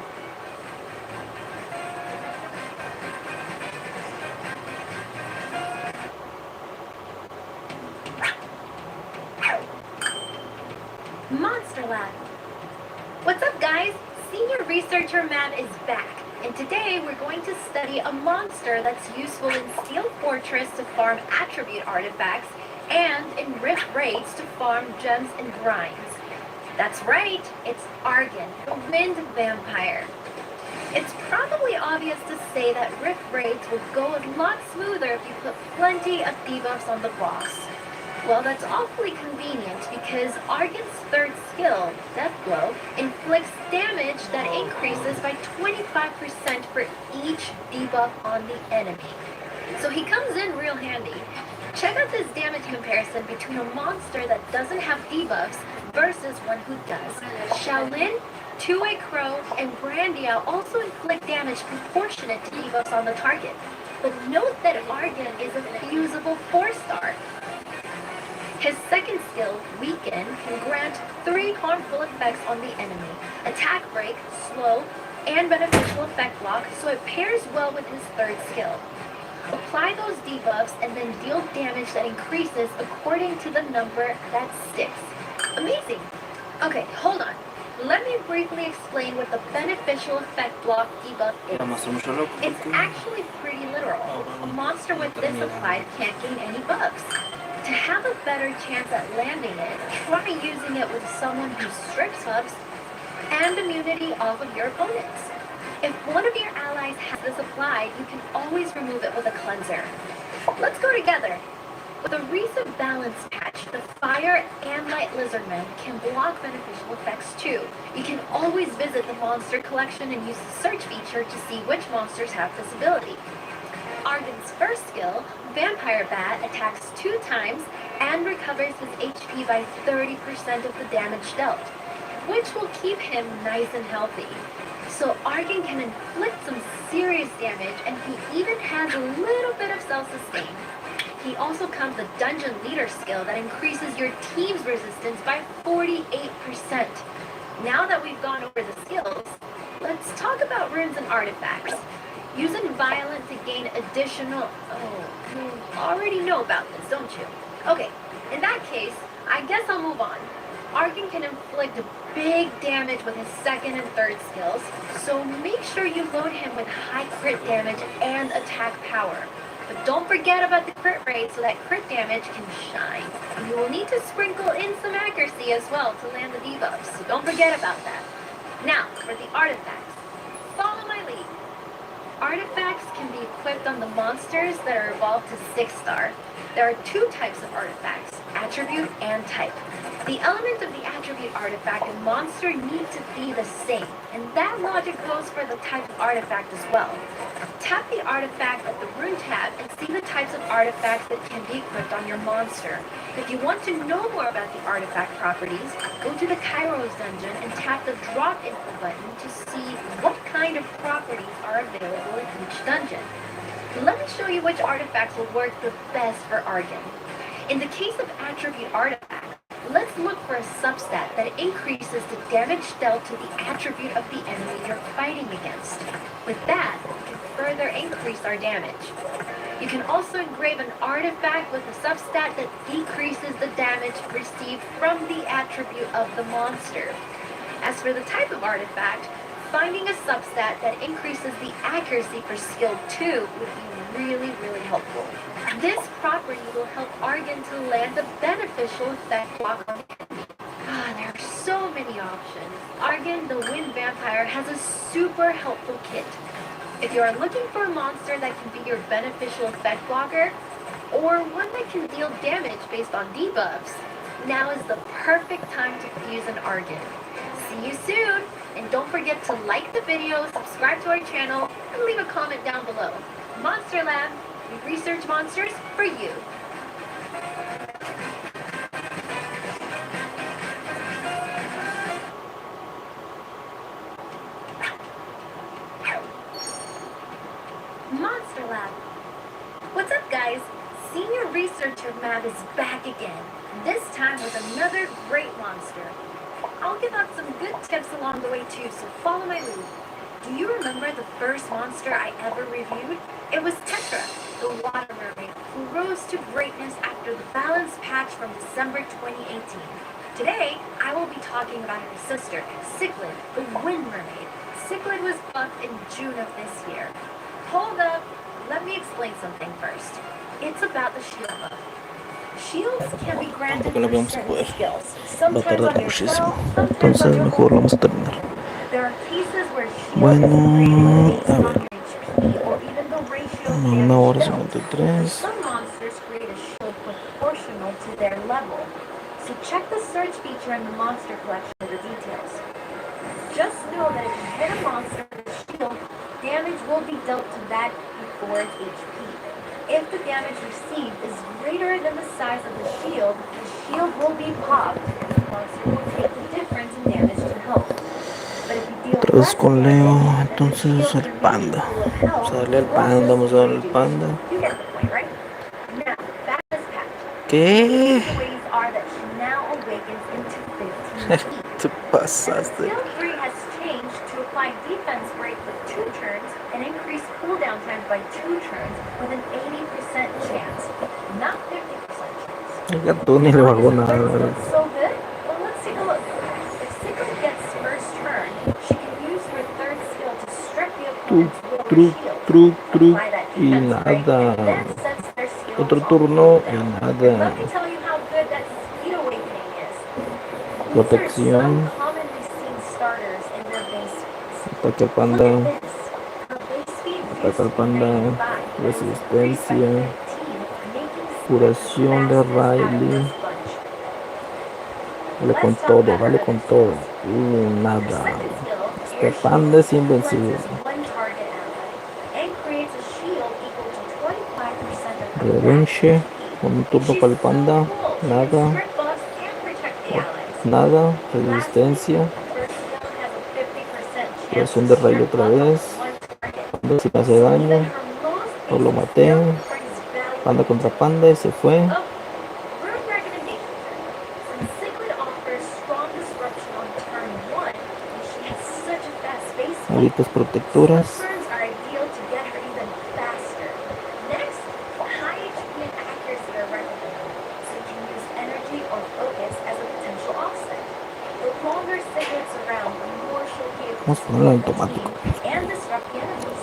Monster Lab. What's up, guys? Senior Researcher Matt is back, and today we're going to study a monster that's useful in Steel Fortress to farm attribute artifacts and in Rift Raids to farm gems and grinds. That's right, it's Argon, the Wind Vampire. It's probably obvious to say that Rift Raids will go a lot smoother if you put plenty of debuffs on the boss. Well, that's awfully convenient because Argon's third skill, Death Blow, inflicts damage that increases by 25% for each debuff on the enemy. So he comes in real handy. Check out this damage comparison between a monster that doesn't have debuffs versus one who does. Shaolin, Two-Way Crow, and Grandia also inflict damage proportionate to debuffs on the target. But note that Argon is a fusible 4-star. His second skill, Weaken, can grant 3 harmful effects on the enemy. Attack Break, Slow, and Beneficial Effect Block, so it pairs well with his third skill. Apply those debuffs and then deal damage that increases according to the number that sticks. Amazing! Okay, hold on. Let me briefly explain what the Beneficial Effect Block debuff is. It's actually pretty literal. A monster with this applied can't gain any buffs. To have a better chance at landing it, try using it with someone who strips buffs and immunity off of your opponents. If one of your allies has this applied, you can always remove it with a cleanser. Let's go together. With a recent balance patch, the Fire and Light Lizardmen can block beneficial effects too. You can always visit the monster collection and use the search feature to see which monsters have this ability. Argon's first skill, Vampire Bat, attacks 2 times and recovers his HP by 30% of the damage dealt, which will keep him nice and healthy. So Argon can inflict some serious damage, and he even has a little bit of self-sustain. He also comes the Dungeon Leader skill that increases your team's resistance by 48%. Now that we've gone over the skills, let's talk about runes and artifacts. Using Violent to gain additional... Oh, you already know about this, don't you? Okay, in that case, I guess I'll move on. Argon can inflict big damage with his second and third skills, so make sure you load him with high crit damage and attack power. But don't forget about the crit rate so that crit damage can shine. And you will need to sprinkle in some accuracy as well to land the debuffs, so don't forget about that. Now, for the artifacts. Follow my lead. Artifacts can be equipped on the monsters that are evolved to 6-star. There are 2 types of artifacts, attribute and type. The element of the attribute artifact and monster need to be the same, and that logic goes for the type of artifact as well. Tap the artifact at the rune tab and see the types of artifacts that can be equipped on your monster. If you want to know more about the artifact properties, go to the Kairos dungeon and tap the drop info button to see what kind of properties are available in each dungeon. Let me show you which artifacts will work the best for Argon. In the case of attribute artifact, let's look for a substat that increases the damage dealt to the attribute of the enemy you're fighting against. With that, we can further increase our damage. You can also engrave an artifact with a substat that decreases the damage received from the attribute of the monster. As for the type of artifact, finding a substat that increases the accuracy for skill 2 would be really, really helpful. This property will help Argon to land a beneficial effect block on the enemy. There are so many options. Argon, the Wind Vampire, has a super helpful kit. If you are looking for a monster that can be your beneficial effect blocker, or one that can deal damage based on debuffs, now is the perfect time to fuse an Argon. See you soon! And don't forget to like the video, subscribe to our channel, and leave a comment down below. Monster Lab, we research monsters for you. Monster Lab. What's up, guys? Senior Researcher Matt is back again, this time with another great monster. I'll give out some good tips along the way too, so follow my lead. Do you remember the first monster I ever reviewed? It was Tetra, the water mermaid who rose to greatness after the balance patch from December 2018. Today, I will be talking about her sister, Cichlid, the Wind Mermaid. Cichlid was buffed in June of this year. Hold up, let me explain something first. It's about the shield buff. Shields can be granted Tampoco la through vamos a certain poder. skills, Va a sometimes tardar on muchísimo. yourself, sometimes on Entonces your mejor opponent. vamos a terminar. There are cases where shield Bueno, is created based a on ver. your HP or even the ratio of 1 damage hora dealt. 53. Some monsters create a shield proportional to their level. So check the search feature in the monster collection for the details. Just know that if you hit a monster with a shield, damage will be dealt to that before its HP. If the damage received is greater than the size of the shield will be popped, and the monster will take the difference in damage to health. But if you deal Otra vez less con Leo. damage, then the Entonces shield el can be panda. full of Vamos health a darle al will panda. just Vamos a darle al reduce. panda. You get the point, right? Now, back to this patch. ¿Qué? Takeaways are that she now awakens into 15 feet. Te And the pasaste. skill tree has changed to apply defense break for 2 turns and increase cooldown time by 2 turns with an 80% chance, not 50% chance. El gato ni le bajó nada. So good? Well, let's take a look. If Cichlid gets first turn, she can use her third skill to strike the opponent's will or shield. Apply that Y defense break, nada. and then sets their skills Otro on turno y cooldown. nada. Let me tell you how good that speed awakening is. These are Protección. some commonly seen starters in their base speeds. Ataque al Look panda. at this. Her base speed used Ataque to al be panda. 95, but it was increased by Resistencia. 15, making Cichlid the Curación de fastest out of Riley. this bunch. Dale con Let's talk todo, about her dale other con skills. todo. Her Nada. second skill, Este Air panda es Shield, invencible. cleanses one target ally and creates a shield equal to 25% of her Revenche. maximum speed. Un turno She's para el so panda. cool. She can Nada. strip buffs and protect the allies. Nada. Lastly, Resistencia. her skill has a 50% chance Curación to de Riley strip otra buff vez. on one target. Panda si me hace So daño. even her most Pues lo basic maté. skill brings value Panda to contra the panda y se fue. Oh, room recommendation. Since Cichlid offers strong disruption on turn 1, and she has such a fast base speed, Ahorita slip protectoras. burns are ideal to get her even faster. Next, high HP and accuracy are recommended, so you can use energy or focus as a potential offset. The longer Cichlid's around, the more she'll be able Vamos a to ponerlo en support the automático. team and disrupt the enemies.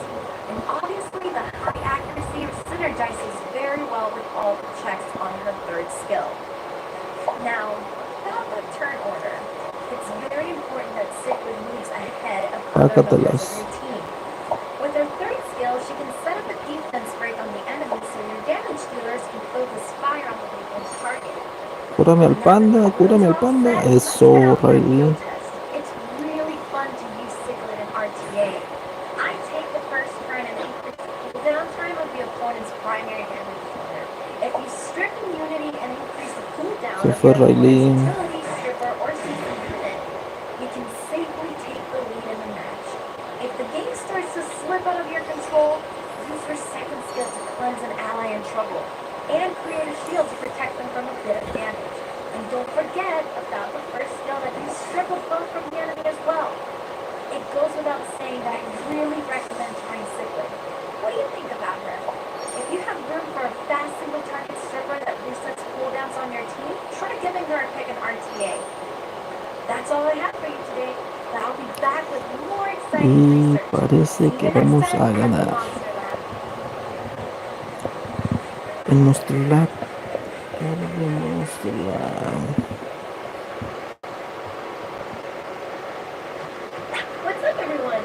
And obviously, the high accuracy synergizes very well with all the checks on her third skill. Now, about the turn order, it's very important that Cichlid moves ahead of other members of your team. With her third skill, she can set up a defense break on the enemy so your damage dealers can focus fire on the weakened target. Cúrame al panda, cúrame al panda. Eso, Riley. It's really fun to use Cichlid in RTA. I take the first turn and increase the cooldown time of the opponent's primary damage dealer. If you strip immunity and increase the cooldown Se of fue your opponent's Riley. utility, stripper, or seasoned unit, you can safely take the lead in the match. If the game starts to slip out of your control, use your second skill to cleanse an ally in trouble and create a shield to protect them from a bit of damage. And don't forget about the first skill that you strip a foe from the enemy as well. It goes without saying that I really recommend trying Cichlid. What do you think about her? If you have room for a fast single target stripper that resets cooldowns on your team, try giving her a pick in RTA. That's all I have for you today, but I'll be back with more exciting Y research. parece See que you next vamos time a at the ganar. Monster Lab. En nuestro lab. Monster Lab. What's up, everyone?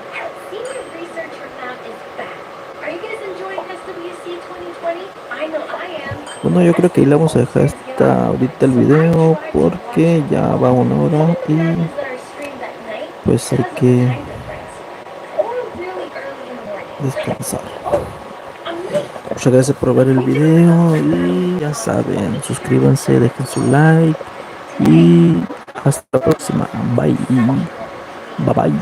Senior Researcher Lab is back. Are you guys enjoying SWC 2020? I know I am. Bueno, yo creo que ahí le vamos a dejar hasta ahorita el video porque ya va 1 hora y pues hay que descansar. Muchas gracias por ver el video y ya saben, suscríbanse, dejen su like y hasta la próxima. Bye. Bye bye.